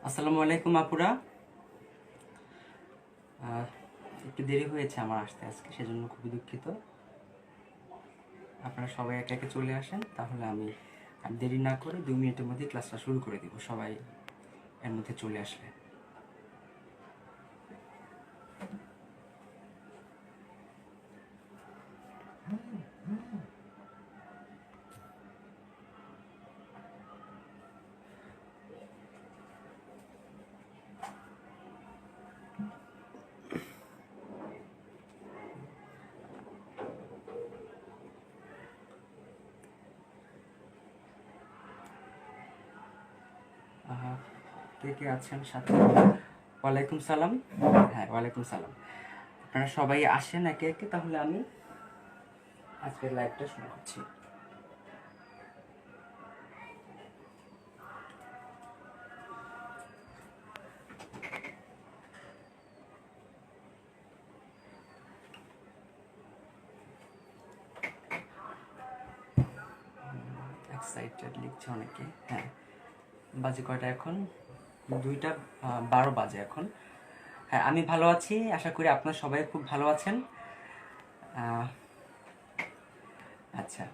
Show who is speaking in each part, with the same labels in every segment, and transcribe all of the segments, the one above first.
Speaker 1: আসসালামু আলাইকুম আপুরা। একটু দেরি হয়েছে আমার আসতে আজকে, সেজন্য খুবই দুঃখিত। আপনারা সবাই একে একে চলে আসেন, তাহলে আমি আর দেরি না করে 2 মিনিটের মধ্যে ক্লাসটা শুরু করে দিব, সবাই এর মধ্যে চলে আসলে। কে কে আছেন সাথে? ওয়ালাইকুম সালাম। হ্যাঁ, ওয়ালাইকুম সালাম। আপনারা সবাই আসেন একে একে, তাহলে আমি আজকের লাইভটা শুরু করছি। এক্সাইটেড লিখছে অনেকে। হ্যাঁ, বাজে কয়টা এখন? 2টা 12 বাজে এখন। হ্যাঁ, আমি ভালো আছি, আশা করি আপনারা সবাই খুব ভালো আছেন। আহ, আচ্ছা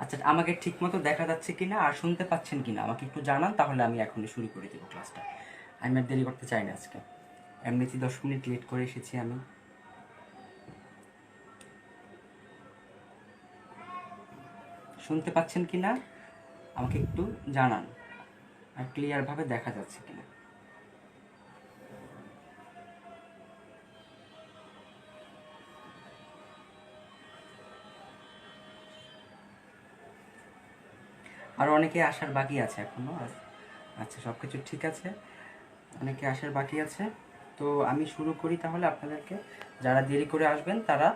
Speaker 1: আচ্ছা, আমাকে ঠিক মতো দেখা যাচ্ছে কিনা আর শুনতে পাচ্ছেন কিনা আমাকে একটু জানান, তাহলে আমি এখনই শুরু করে দেবো ক্লাসটা। আমি আর দেরি করতে চাই না আজকে, এমনিতেই 10 মিনিট লেট করে এসেছি আমি। শুনতে পাচ্ছেন কিনা আমাকে একটু জানান, আর ক্লিয়ারভাবে দেখা যাচ্ছে কিনা। আর অনেকে আসার বাকি আছে এখনো। আচ্ছা, সব কিছু ঠিক আছে, অনেকে আসার বাকি আছে। তো আমি শুরু করি তাহলে। আপনাদেরকে যারা দেরি করে আসবেন তারা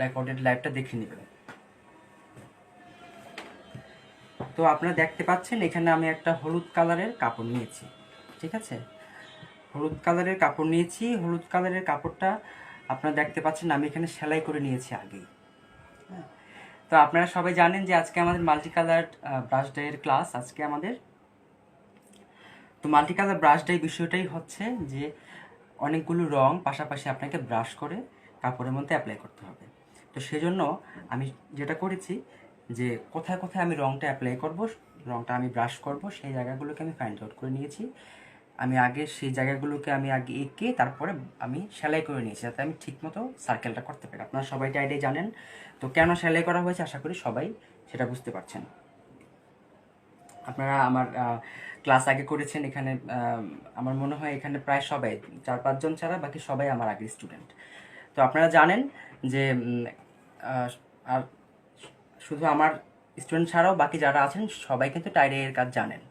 Speaker 1: রেকর্ডেড লাইভটা দেখে নেবেন। তো আপনারা দেখতে পাচ্ছেন এখানে আমি একটা হলুদ কালারের কাপড় নিয়েছি, ঠিক আছে? হলুদ কালারের কাপড় নিয়েছি। হলুদ কালারের কাপড়টা আপনারা দেখতে পাচ্ছেন আমি এখানে সেলাই করে নিয়েছি আগেই। হ্যাঁ, তো আপনারা সবাই জানেন যে আজকে আমাদের মাল্টি কালার ব্রাশ ডাইয়ের ক্লাস আজকে আমাদের। তো মাল্টি কালার ব্রাশ ডাই বিষয়টাই হচ্ছে যে অনেকগুলো রং পাশাপাশি আপনাকে ব্রাশ করে কাপড়ের মধ্যে অ্যাপ্লাই করতে হবে। তো সেজন্য আমি যেটা করেছি যে কোথায় কোথায় আমি রংটা অ্যাপ্লাই করব, রংটা আমি ব্রাশ করব, সেই জায়গাগুলোকে আমি ফাইন্ড আউট করে নিয়েছি। আমি আগে সেই জায়গাগুলোকে আমি আগে এঁকে তারপরে আমি সেলাই করে নিয়েছি, যাতে আমি ঠিকমতো সার্কেলটা করতে পারি। আপনারা সবাই আইডিয়া জানেন। তো কেন সেলাই করা হয়েছে আশা করি সবাই সেটা বুঝতে পারছেন। আপনারা আমার ক্লাস আগে করেছেন এখানে। আমার মনে হয় এখানে প্রায় সবাই, 4-5 জন ছাড়া বাকি সবাই আমার আগের স্টুডেন্ট। তো আপনারা জানেন যে আহ, আর শুধু আমার স্টুডেন্ট ছাড়াও বাকি যারা আছেন সবাই কিন্তু টাইডাইয়ের কাজ জানেন।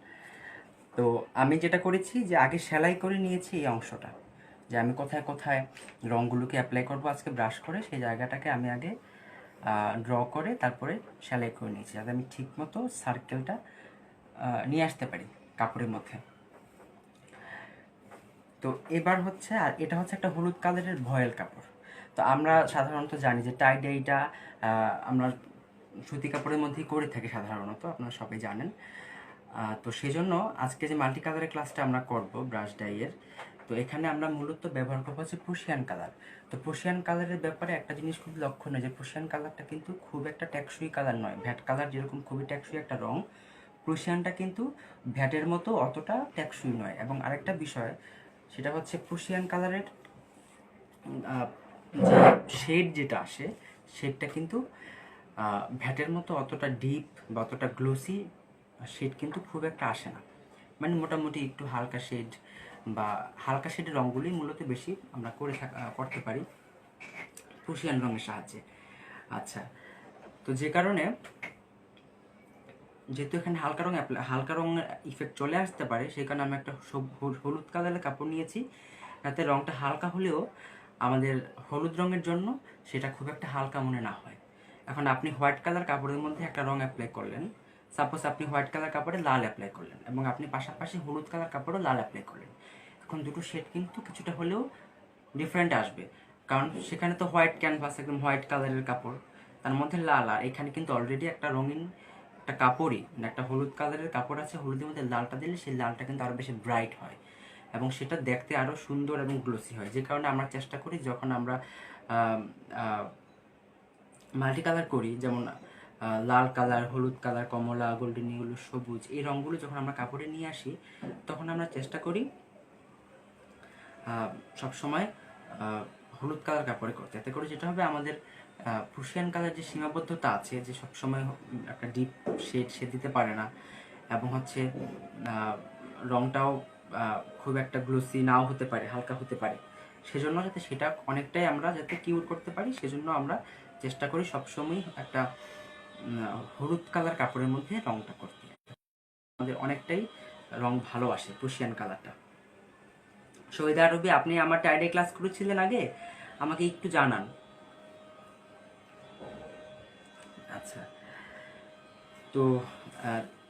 Speaker 1: তো আমি যেটা করেছি যে আগে সেলাই করে নিয়েছি এই অংশটা, যে আমি কোথায় কোথায় রঙগুলোকে অ্যাপ্লাই করবো আজকে ব্রাশ করে, সেই জায়গাটাকে আমি আগে ড্র করে তারপরে সেলাই করে নিয়েছি, যাতে আমি ঠিকমতো সার্কেলটা নিয়ে আসতে পারি কাপড়ের মধ্যে। তো এবার হচ্ছে, আর এটা হচ্ছে একটা হলুদ কালারের ভয়েল কাপড়। তো আমরা সাধারণত জানি যে টাই ডাইটা আমরা সুতি কাপড়ের মধ্যেই করে থাকি সাধারণত, আপনারা সবাই জানেন। তো সেই জন্য আজকে যে মাল্টি কালারের ক্লাসটা আমরা করব ব্রাশ ডাইয়ের, তো এখানে আমরা মূলত ব্যবহার করবো হচ্ছে প্রুশিয়ান কালার। তো প্রুশিয়ান কালারের ব্যাপারে একটা জিনিস খুব লক্ষণীয়, যে প্রুশিয়ান কালারটা কিন্তু খুব একটা টেকসই কালার নয়। ভ্যাট কালার যেরকম খুবই টেকসই একটা রং, প্রুশিয়ানটা কিন্তু ভ্যাটের মতো অতটা টেকসই নয়। এবং আরেকটা বিষয় সেটা হচ্ছে প্রুশিয়ান কালারের যে শেড যেটা আসে, শেডটা কিন্তু ভ্যাটের মতো অতটা ডিপ বা অতটা গ্লোসি শেড কিন্তু খুব একটা আসে না। মানে মোটামুটি একটু হালকা শেড বা হালকা শেডের রঙগুলি মূলত বেশি আমরা করতে পারি প্রুশিয়ান রঙের সাহায্যে। আচ্ছা, তো যে কারণে যেহেতু এখানে হালকা রঙের ইফেক্ট চলে আসতে পারে, সেই কারণে আমি একটা হলুদ কালারের কাপড় নিয়েছি, যাতে রঙটা হালকা হলেও আমাদের হলুদ রঙের জন্য সেটা খুব একটা হালকা মনে না হয়। এখন আপনি হোয়াইট কালার কাপড়ের মধ্যে একটা রং অ্যাপ্লাই করলেন, সাপোজ আপনি হোয়াইট কালার কাপড়ে লাল অ্যাপ্লাই করলেন এবং আপনি পাশাপাশি হলুদ কালার কাপড়ে লাল অ্যাপ্লাই করলেন, এখন দুটো শেড কিন্তু কিছুটা হলেও ডিফারেন্ট আসবে। কারণ সেখানে তো হোয়াইট ক্যানভাস, একদম হোয়াইট কালারের কাপড়, তার মধ্যে লাল, আর এখানে কিন্তু অলরেডি একটা রঙিন একটা কাপড়ই, মানে একটা হলুদ কালারের কাপড় আছে, হলুদের মধ্যে লালটা দিলে সেই লালটা কিন্তু আরও বেশি ব্রাইট হয় এবং সেটা দেখতে আরও সুন্দর এবং গ্লোসি হয়। যে কারণে আমরা চেষ্টা করি যখন আমরা মাল্টি কালার করি, যেমন লাল কালার, হলুদ কালার, কমলা, গোল্ডেন ইয়েলো, সবুজ, এই রঙগুলো যখন আমরা কাপড়ে নিয়ে আসি তখন আমরা চেষ্টা করি সবসময় হলুদ কালার কাপড়ে করতে। এতে করে যেটা হবে, আমাদের প্রুশিয়ান কালার যে সীমাবদ্ধতা আছে, যে সবসময় একটা ডিপ শেড সে দিতে পারে না এবং হচ্ছে রঙটাও খুব একটা গ্লোসি নাও হতে পারে, হালকা হতে পারে, সেজন্য যাতে সেটা অনেকটাই আমরা যাতে কিউর করতে পারি, সেজন্য আমরা চেষ্টা করি সবসময় একটা হলুদ কালার কাপড়ের মধ্যে রঙটা করতে। আমাদের অনেকটাই রং ভালো আসে প্রুশিয়ান কালারটা। শহীদ আরবি, আপনি আমার টাইডে ক্লাস করেছিলেন আগে, আমাকে একটু জানান। আচ্ছা, তো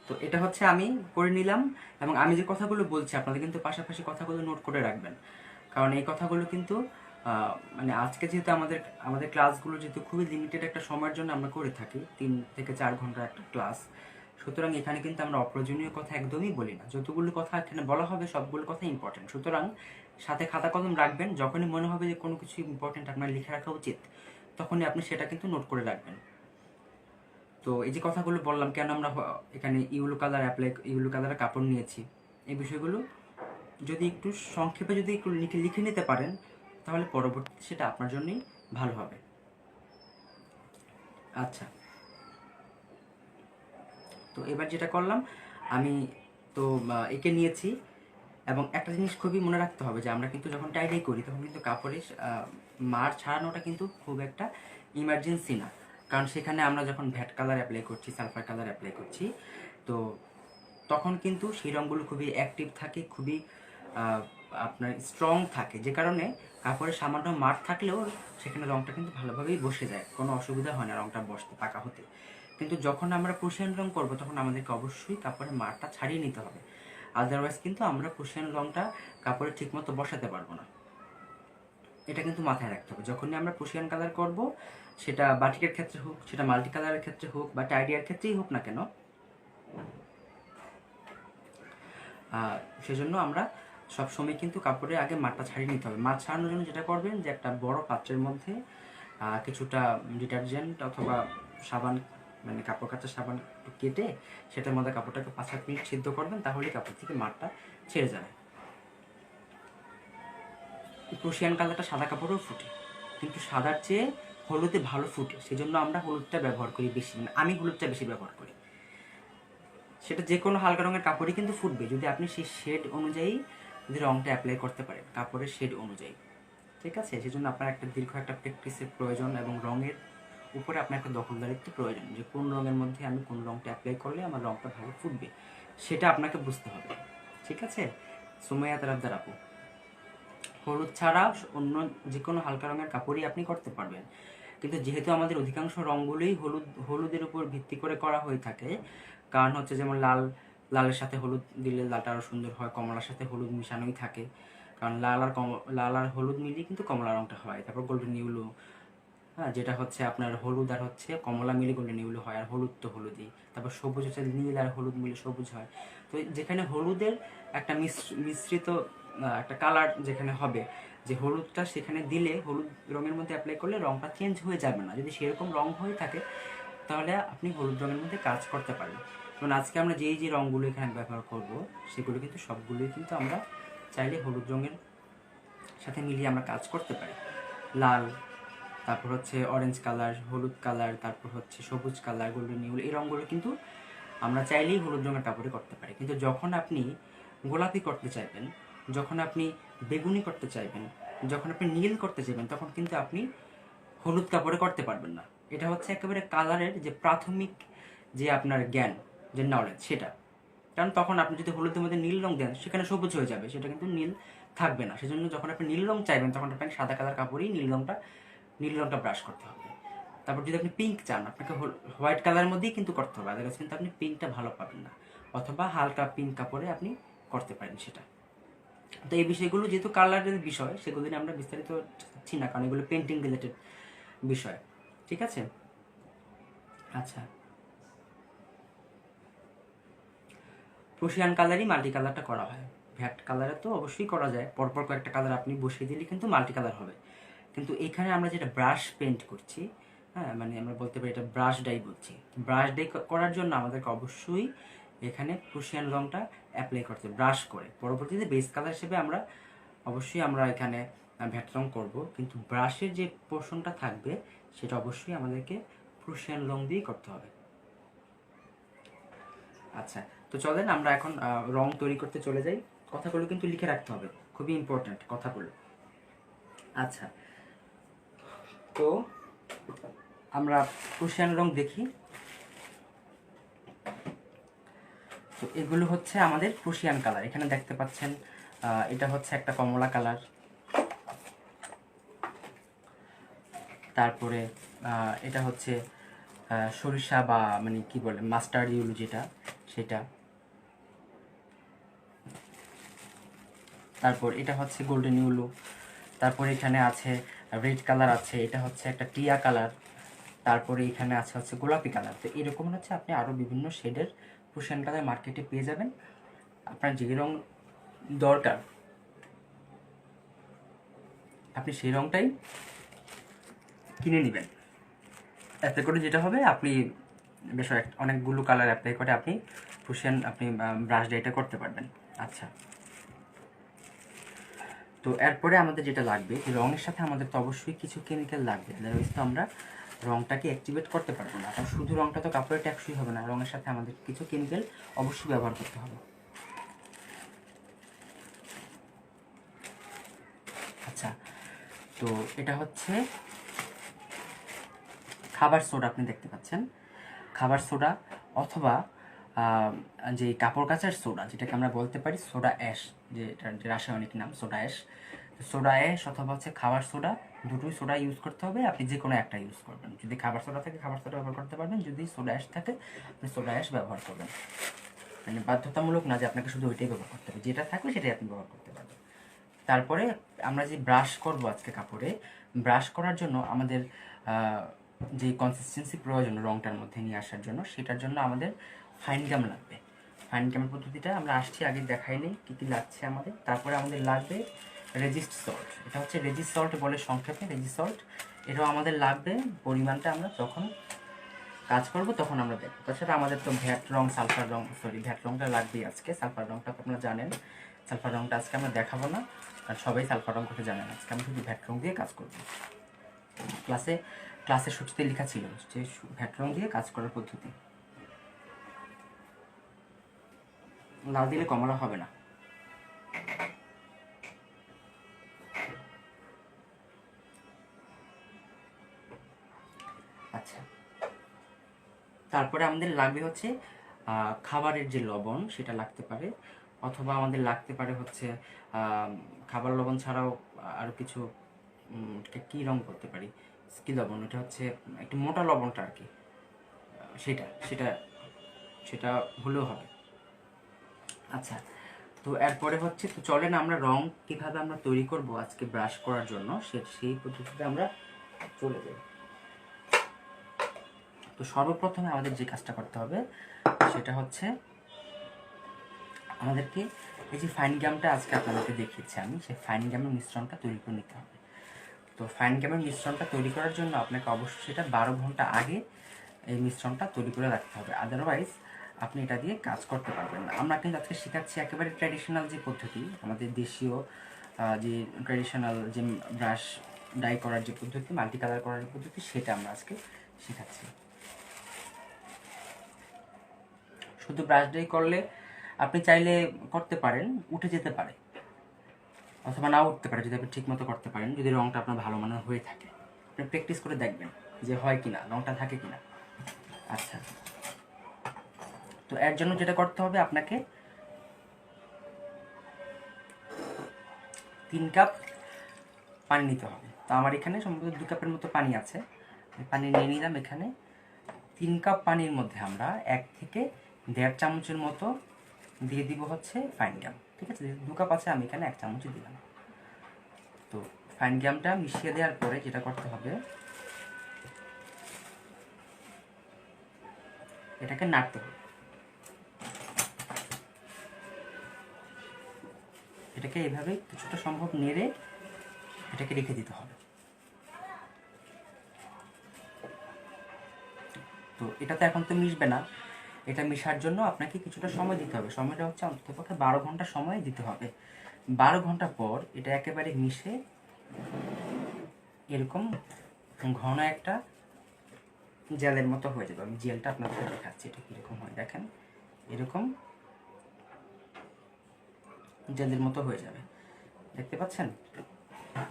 Speaker 1: তো এটা হচ্ছে আমি করে নিলাম, এবং আমি যে কথাগুলো বলছি আপনাদের কিন্তু পাশাপাশি কথাগুলো নোট করে রাখবেন, কারণ এই কথাগুলো কিন্তু মানে আজকে যেহেতু আমাদের আমাদের ক্লাসগুলো যেহেতু খুবই লিমিটেড একটা সময়ের জন্য আমরা করে থাকি, 3 থেকে 4 ঘন্টার একটা ক্লাস, সুতরাং এখানে কিন্তু আমরা অপ্রয়োজনীয় কথা একদমই বলি না। যতগুলো কথা এখানে বলা হবে সবগুলো কথা ইম্পর্টেন্ট, সুতরাং সাথে খাতা কলম রাখবেন। যখনই মনে হবে যে কোনো কিছু ইম্পর্টেন্ট আপনার লিখে রাখা উচিত, তখনই আপনি সেটা কিন্তু নোট করে রাখবেন। তো এই যে কথাগুলো বললাম, কেন আমরা এখানে ইউলো কালারের কাপড় নিয়েছি, এই বিষয়গুলো যদি একটু সংক্ষেপে যদি একটু লিখে লিখে নিতে পারেন, তাহলে পরবর্তীতে সেটা আপনার জন্যই ভালো হবে। আচ্ছা, তো এবার যেটা করলাম আমি, তো এঁকে নিয়েছি, এবং একটা জিনিস খুবই মনে রাখতে হবে যে আমরা কিন্তু যখন টাইডাই করি তখন কিন্তু কাপড়ের মার ছাড়ানোটা কিন্তু খুব একটা ইমার্জেন্সি না, কারণ সেখানে আমরা যখন ভ্যাট কালার অ্যাপ্লাই করছি, সালফার কালার অ্যাপ্লাই করছি, তো তখন কিন্তু সেই রঙগুলো খুবই অ্যাক্টিভ থাকে, খুবই আপনার স্ট্রং থাকে, যে কারণে কাপড়ের সামান্য মার থাকলেও সেখানে রঙটা কিন্তু ভালোভাবেই বসে যায়, কোনো অসুবিধা হয় না রঙটা বসতে, পাকা হতে। কিন্তু যখন আমরা প্রুশিয়ান রং করবো তখন আমাদেরকে অবশ্যই কাপড়ের মারটা ছাড়িয়ে নিতে হবে, আদারওয়াইজ কিন্তু আমরা প্রুশিয়ান রংটা কাপড়ে ঠিকমতো বসাতে পারবো না। এটা কিন্তু মাথায় রাখতে হবে যখনই আমরা প্রুশিয়ান কালার করব, সেটা বাটিকের ক্ষেত্রে হোক, সেটা মাল্টি কালারের ক্ষেত্রে হোক, বা টাইডিয়ার ক্ষেত্রেই হোক না কেন, সেজন্য আমরা সবসময় কিন্তু কাপড়ে আগে মারটা ছাড়িয়ে নিতে হবে। মার ছাড়ানোর জন্য যেটা করবেন, যে একটা বড় পাত্রের মধ্যে কিছুটা ডিটারজেন্ট অথবা সাবান, মানে কাপড় কাচার সাবান কেটে সেটার মধ্যে কাপড়টাকে 5-7 মিনিট সিদ্ধ করবেন, তাহলে কাপড় থেকে মারটা ছেড়ে যাবে। প্রুশিয়ান কালারটা সাদা কাপড়েও ফুটে, কিন্তু সাদার চেয়ে হলুদে ভালো ফুটে, সেজন্য আমরা হলুদটা ব্যবহার করি বেশি, মানে আমি হলুদটা বেশি ব্যবহার করি। সেটা যে কোনো হালকা রঙের কাপড়ই কিন্তু ফুটবে, যদি আপনি সেই শেড অনুযায়ী যদি রঙটা অ্যাপ্লাই করতে পারেন, কাপড়ের শেড অনুযায়ী। ঠিক আছে, সেজন্য আপনার একটা দীর্ঘ একটা প্র্যাকটিসের প্রয়োজন, এবং রঙের উপরে আপনার একটা দখলদারিত্ব প্রয়োজন, যে কোন রঙের মধ্যে আমি কোন রঙটা অ্যাপ্লাই করলে আমার রঙটা ভালো ফুটবে, সেটা আপনাকে বুঝতে হবে। ঠিক আছে, সুমাইয়া তারাফদার আপু, হলুদ ছাড়া অন্য যে কোনো হালকা রঙের কাপড়ই আপনি করতে পারবেন, কিন্তু যেহেতু আমাদের অধিকাংশ রঙগুলোই হলুদের উপর ভিত্তি করে করা হয়ে থাকে, কারণ হচ্ছে যেমন লালের সাথে হলুদ দিলে লালটা আরও সুন্দর হয়, কমলার সাথে হলুদ মিশানোই থাকে, কারণ লাল আর হলুদ মিলিয়ে কিন্তু কমলা রঙটা হয়। তারপর গোল্ডেন ইউলো, হ্যাঁ, যেটা হচ্ছে আপনার হলুদ আর হচ্ছে কমলা মিলে গোল্ডেন ইউলো হয়, আর হলুদ তো হলুদই। তারপর সবুজ হচ্ছে নীল আর হলুদ মিলে সবুজ হয়। তো যেখানে হলুদের একটা মিশ্রিত একটা কালার যেখানে হবে, যে হলুদটা সেখানে দিলে, হলুদ রঙের মধ্যে অ্যাপ্লাই করলে রঙটা চেঞ্জ হয়ে যাবে না। যদি সেরকম রং হয়ে থাকে তাহলে আপনি হলুদ রঙের মধ্যে কাজ করতে পারেন। যেমন আজকে আমরা যে রঙগুলো এখানে ব্যবহার করব, সেগুলো কিন্তু সবগুলোই কিন্তু আমরা চাইলে হলুদ রঙের সাথে মিলিয়ে আমরা কাজ করতে পারি। লাল, তারপর হচ্ছে অরেঞ্জ কালার, হলুদ কালার, তারপর হচ্ছে সবুজ কালার, গোল্ডেন ইউলো, এই রঙগুলো কিন্তু আমরা চাইলেই হলুদ রঙের কাপড়ে করতে পারি। কিন্তু যখন আপনি গোলাপি করতে চাইবেন, যখন আপনি বেগুনি করতে চাইবেন, যখন আপনি নীল করতে চাইবেন, তখন কিন্তু আপনি হলুদ কাপড়ে করতে পারবেন না। এটা হচ্ছে একেবারে কালারের যে প্রাথমিক যে আপনার জ্ঞান, যে নলেজ, সেটা। কারণ তখন আপনি যদি হলুদের মধ্যে নীল রং দেন, সেখানে সবুজ হয়ে যাবে, সেটা কিন্তু নীল থাকবে না। সেজন্য যখন আপনি নীল রং চাইবেন, তখন আপনাকে সাদা কালার কাপড়েই নীল রংটা ব্রাশ করতে হবে। তারপর যদি আপনি পিঙ্ক চান, আপনাকে হোয়াইট কালারের মধ্যেই কিন্তু করতে হবে, আদারওয়াইজ কিন্তু আপনি পিঙ্কটা ভালো পাবেন না, অথবা হালকা পিঙ্ক কাপড়ে আপনি করতে পারেন সেটা। তো এই বিষয়গুলো যেহেতু কালারের বিষয়, সেগুলো নিয়ে আমরা বিস্তারিত চাচ্ছি না, কারণ এগুলো পেন্টিং রিলেটেড বিষয়। ঠিক আছে? আচ্ছা, প্রুশিয়ান কালারই মাল্টি কালারটা করা হয়। ভ্যাট কালারে তো অবশ্যই করা যায়, পরপর কয়েকটা কালার আপনি বসিয়ে দিলে কিন্তু মাল্টি কালার হবে। কিন্তু এখানে আমরা যেটা ব্রাশ পেন্ট করছি, হ্যাঁ, মানে আমরা বলতে পারি এটা ব্রাশ ডাই বলছি। ব্রাশ ডাই করার জন্য আমাদেরকে অবশ্যই এখানে প্রুশিয়ান রঙটা অ্যাপ্লাই করতে, ব্রাশ করে পরবর্তীতে বেস কালার হিসেবে আমরা অবশ্যই আমরা এখানে ভ্যাট রং করবো, কিন্তু ব্রাশের যে পোর্শনটা থাকবে সেটা অবশ্যই আমাদেরকে প্রুশিয়ান রং দিয়েই করতে হবে। আচ্ছা, তো চলেন আমরা এখন রং তৈরি করতে চলে যাই। কথাগুলো কিন্তু লিখে রাখতে হবে, খুবই ইম্পর্ট্যান্ট কথাগুলো। আচ্ছা, তো আমরা প্রুশিয়ান রং দেখি। তো এগুলো হচ্ছে আমাদের প্রুশিয়ান কালার, এখানে দেখতে পাচ্ছেন এটা হচ্ছে একটা কমলা কালার, তারপরে এটা হচ্ছে সরিষা বা মানে কি বলে মাস্টার্ড ইউলো যেটা, সেটা। তারপর এটা হচ্ছে গোল্ডেন ইউলো। তারপরে এখানে আছে রেড কালার আছে, এটা হচ্ছে একটা টিয়া কালার। তারপরে এখানে আছে হচ্ছে গোলাপি কালার। তো এরকম হচ্ছে আপনি আরও বিভিন্ন শেডের প্রুশিয়ান কালার মার্কেটে পেয়ে যাবেন। আপনার যে রং দরকার আপনি সেই রংটাই কিনে নেবেন। এতে করে যেটা হবে, আপনি বেশ অনেকগুলো কালার অ্যাপ্লাই করে আপনি প্রুশিয়ান আপনি ব্রাশ ডাইটা করতে পারবেন। আচ্ছা, তো এরপরে আমাদের যেটা লাগবে, যে রঙের সাথে আমাদের তো অবশ্যই কিছু কেমিক্যাল লাগবে, আদারওয়াইজ তো আমরা রঙটাকে অ্যাক্টিভেট করতে পারবো না। কারণ শুধু রঙটা তো কাপড়ে টেকসই হবে না, রঙের সাথে আমাদের কিছু কেমিক্যাল অবশ্যই ব্যবহার করতে হবে। আচ্ছা, তো এটা হচ্ছে খাবার সোডা, আপনি দেখতে পাচ্ছেন খাবার সোডা, অথবা যে কাপড় কাচার সোডা, যেটাকে আমরা বলতে পারি সোডা অ্যাশ, যে এটার যে রাসায়নিক নাম সোডা অ্যাশ। সোডা অ্যাশ অথবা হচ্ছে খাবার সোডা, দুটোই সোডা ইউজ করতে হবে। আপনি যে কোনো একটা ইউজ করবেন, যদি খাবার সোডা থাকে খাবার সোডা ব্যবহার করতে পারবেন, যদি সোডা অ্যাশ থাকে আপনি সোডা অ্যাশ ব্যবহার করবেন। মানে বাধ্যতামূলক না যে আপনাকে শুধু ওইটাই ব্যবহার করতে হবে, যেটা থাকবে সেটাই আপনি ব্যবহার করতে পারবেন। তারপরে আমরা যে ব্রাশ করব আজকে কাপড়ে, ব্রাশ করার জন্য আমাদের যে কনসিস্টেন্সি প্রয়োজন রংটার মধ্যে নিয়ে আসার জন্য, সেটার জন্য আমাদের ফাইন গাম লাগবে। ফাইন গামের পদ্ধতিটা আমরা আসছি আগে দেখাই নেই কী কী লাগছে আমাদের। তারপরে আমাদের লাগবে রেজিস্ট সল্ট, এটা হচ্ছে রেজিস্ট সল্ট বলে সংক্ষেপে, রেজিস্ট সল্ট। এটাও আমাদের লাগবে, পরিমাণটা আমরা যখন কাজ করব তখন আমরা দেখবো। তাছাড়া আমাদের তো ভ্যাট রং, সালফার রং, সরি ভ্যাট রংটা লাগবেই আজকে। সালফার রংটা তো আপনারা জানেন, সালফার রংটা আজকে আমরা দেখাবো না, কারণ সবাই সালফার রং করতে জানেন। আজকে আমি শুধু ভ্যাট রং দিয়ে কাজ করবো। ক্লাসের সূচিতে লেখা ছিল যে ভ্যাট রং দিয়ে কাজ করার পদ্ধতি। লাল দিলে কমলা হবে না। আচ্ছা, তারপরে আমাদের লাগবে হচ্ছে খাবারের যে লবণ, সেটা লাগতে পারে, অথবা আমাদের লাগতে পারে হচ্ছে খাবার লবণ ছাড়াও আরও কিছু কী রং করতে পারি, কি লবণ, এটা হচ্ছে একটু মোটা লবণটা আর কি, সেটা সেটা সেটা হলেও হবে। আচ্ছা, তো এরপরে হচ্ছে, তো চলেন আমরা রং কীভাবে আমরা তৈরি করব আজকে ব্রাশ করার জন্য সেই পদ্ধতিতে আমরা চলে যাই। তো সর্বপ্রথমে আমাদের যে কাজটা করতে হবে সেটা হচ্ছে আমাদেরকে এই যে ফাইন গ্যামটা আজকে আপনাদেরকে দেখিয়েছি আমি, সেই ফাইন গ্যামের মিশ্রণটা তৈরি করে নিতে হবে। তো ফাইন গ্যামের মিশ্রণটা তৈরি করার জন্য আপনাকে অবশ্যই সেটা 12 ঘন্টা আগে এই মিশ্রণটা তৈরি করে রাখতে হবে, আদারওয়াইজ আপনি এটা দিয়ে কাজ করতে পারবেন না। আমরা কিন্তু আজকে শেখাচ্ছি একেবারে ট্র্যাডিশনাল যে পদ্ধতি, আমাদের দেশীয় যে ট্র্যাডিশনাল যে ব্রাশ ডাই করার যে পদ্ধতি, মাল্টি কালার করার পদ্ধতি, সেটা আমরা আজকে শেখাচ্ছি। শুধু ব্রাশ ডাই করলে আপনি চাইলে করতে পারেন, উঠে যেতে পারে, অথবা নাও উঠতে পারে যদি আপনি ঠিক মতো করতে পারেন, যদি রঙটা আপনার ভালো মানের হয়ে থাকে। আপনি প্র্যাকটিস করে দেখবেন যে হয় কিনা, রঙটা থাকে কিনা। আচ্ছা, তো এর জন্য যেটা করতে হবে, আপনাকে 3 কাপ পানি নিতে হবে। তো আমার এখানে সম্ভবত 2 কাপের মতো পানি আছে, পানি নিয়ে নিলাম। এখানে 3 কাপ পানির মধ্যে আমরা 1 থেকে 1.5 চামচের মতো দিয়ে দিব হচ্ছে ফাইন গাম। ঠিক আছে, 2 কাপ আছে, আমি এখানে 1 চামচই দিলাম। তো ফাইন গ্যামটা মিশিয়ে দেওয়ার পরে যেটা করতে হবে, এটাকে নাড়তে হবে। এটাকে এইভাবে কিছুটা সম্ভব নেড়ে এটাকে রেখে দিতে হবে। তো এটা তো এখন তো মিশবে না, এটা মিশার জন্য আপনাকে কিছুটা সময় দিতে হবে। সময়টা হচ্ছে অন্ততপক্ষে 12 ঘন্টা সময় দিতে হবে। 12 ঘন্টা পর এটা একেবারে মিশে এরকম ঘন একটা জেলের মতো হয়ে যাবে। আমি জেলটা আপনাদের দেখাচ্ছি এটা কীরকম হয়, দেখেন এরকম জেলের মতো হয়ে যাবে। দেখতে পাচ্ছেন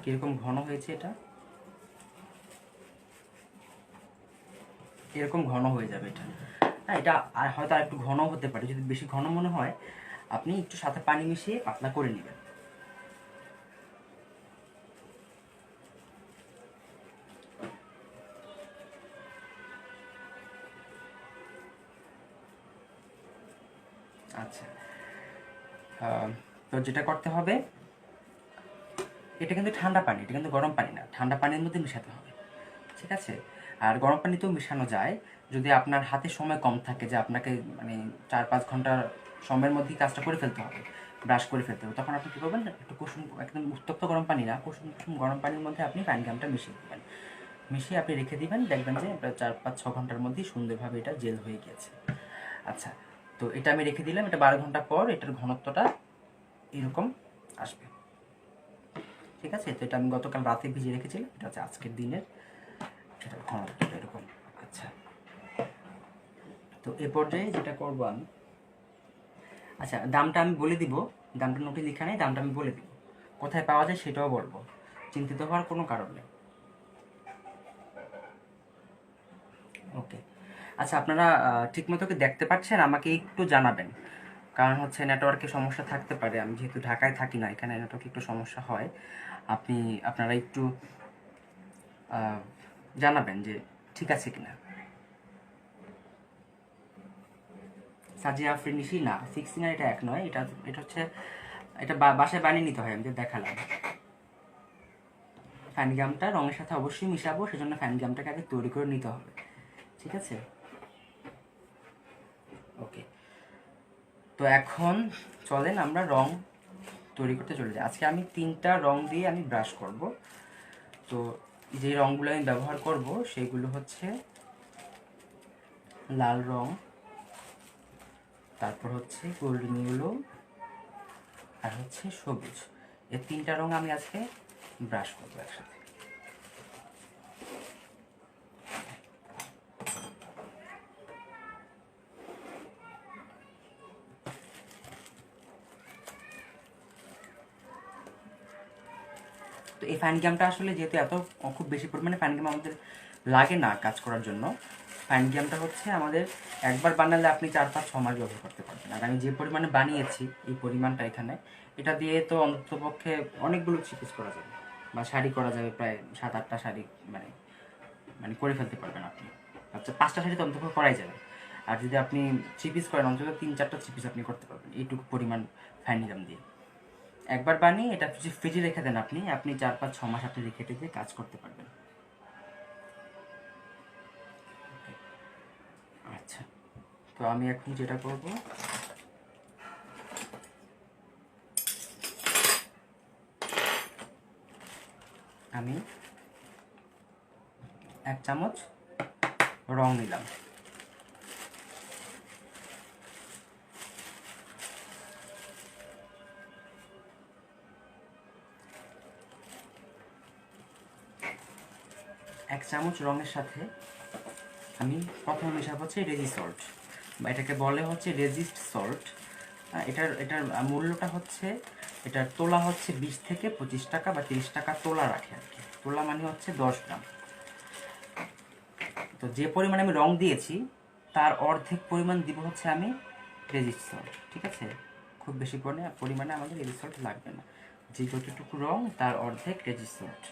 Speaker 1: কীরকম ঘন হয়েছে, এটা এরকম ঘন হয়ে যাবে। এটা হ্যাঁ, এটা আর হয়তো আর একটু ঘন হতে পারে। যদি বেশি ঘন মনে হয় আপনি একটু সাথে পানি মিশিয়ে পাতলা করে নেবেন। আচ্ছা, তো যেটা করতে হবে, এটা কিন্তু ঠান্ডা পানি, এটা কিন্তু গরম পানি না, ঠান্ডা পানির মধ্যে মিশাতে হবে। ঠিক আছে, আর গরম পানিতেও মিশানো যায় যদি আপনার হাতে সময় কম থাকে, যে আপনাকে মানে 4-5 ঘন্টার সময়ের মধ্যেই কাজটা করে ফেলতে হবে, ব্রাশ করে ফেলতে হবে, তখন আপনি কী করবেন, একটু কুসুম, একদম উত্তপ্ত গরম পানি না, কুসুম কুসুম গরম পানির মধ্যে আপনি পানিগ্রামটা মিশিয়ে দেবেন। মিশিয়ে আপনি রেখে দিবেন, দেখবেন যে 4-5-6 ঘন্টার মধ্যেই সুন্দরভাবে এটা জেল হয়ে গিয়েছে। আচ্ছা, তো এটা আমি রেখে দিলাম। এটা 12 ঘন্টা পর এটার ঘনত্বটা এরকম আসবে। ঠিক আছে, তো এটা আমি গতকাল রাতে ভিজিয়ে রেখেছিলাম, এটা হচ্ছে আজকের দিনের এটা ঘনত্বটা এরকম। আচ্ছা, তো এ পর্যায়ে যেটা করবো আমি, আচ্ছা দামটা আমি বলে দিব, দামটা নোটে লেখা নেই, দামটা আমি বলে দিব, কোথায় পাওয়া যায় সেটাও বলবো, চিন্তিত হওয়ার কোনো কারণ নেই। ওকে, আচ্ছা আপনারা ঠিকমতো কি দেখতে পাচ্ছেন? আমাকে একটু জানাবেন, কারণ হচ্ছে নেটওয়ার্কের সমস্যা থাকতে পারে। আমি যেহেতু ঢাকায় থাকি না, এখানে নেটওয়ার্কে একটু সমস্যা হয়। আপনারা একটু জানাবেন যে ঠিক আছে কিনা। সাজিয়া আফরিনিশি না, 16 এটা এক নয়, এটা এটা হচ্ছে, এটা বাসায় বানিয়ে নিতে হয়, আমি যে দেখালাম। ফ্যানগ্রামটা রঙের সাথে অবশ্যই মিশাবো, সেজন্য ফ্যানগ্রামটাকে আগে তৈরি করে নিতে হবে। ঠিক আছে, ওকে। তো এখন চলেন আমরা রং তৈরি করতে চলে যাই। আজকে আমি 3টা রং দিয়ে আমি ব্রাশ করব। তো যে রঙগুলো আমি ব্যবহার করব সেগুলো হচ্ছে লাল রং, তারপর হচ্ছে গোল্ডেন ইয়েলো, আর হচ্ছে সবুজ। এই 3টা রং আমি আজকে ব্রাশ করবো একসাথে। তো এই ফাইন গেমটা আসলে যেহেতু এত খুব বেশি পরিমাণে ফাইন গেম আমাদের লাগে না কাজ করার জন্য, ফাইন গেমটা হচ্ছে আমাদের একবার বানালে আপনি 4-5-6 মাস ব্যবহার করতে পারবেন। আর আমি যে পরিমাণে বানিয়েছি এই পরিমাণটা এখানে, এটা দিয়ে তো অন্ততপক্ষে অনেকগুলো চিকিৎস করা যাবে, বা শাড়ি করা যাবে, প্রায় 7-8টা শাড়ি মানে মানে করে ফেলতে পারবেন আপনি। আচ্ছা, 5টা শাড়ি তো অন্তত করাই যাবে। আর যদি আপনি 3 পিস করেন, অন্তত 3-4টা 3 পিস আপনি করতে পারবেন এইটুকু পরিমাণ ফাইন গেম দিয়ে। একবার বানিয়ে এটা ফ্রিজে রেখে দেন, আপনি আপনি 4-5-6 মাস আপনি রেখে দিয়ে কাজ করতে পারবেন। আচ্ছা, তো আমি এখন যেটা করব, আমি 1 চামচ রং নিলাম। এক চামচ রঙের সাথে আমি প্রথমে মেশাবো হচ্ছে রেজি সল্ট, বা এটাকে বলে হচ্ছে রেজিস্ট সল্ট। এটার এটার মূল্যটা হচ্ছে, এটার তোলা হচ্ছে 20 থেকে 25 টাকা বা 30 টাকা তোলা রাখে আর কি। তোলা মানে হচ্ছে 10 গ্রাম। তো যে পরিমাণে আমি রং দিয়েছি তার অর্ধেক পরিমাণ দিব হচ্ছে আমি রেজিস্ট সল্ট। ঠিক আছে, খুব বেশি পরিমাণে আমাদের রেজিস্ট সল্ট লাগবে না। যে যতটুকু রং তার অর্ধেক রেজিস্ট সল্ট।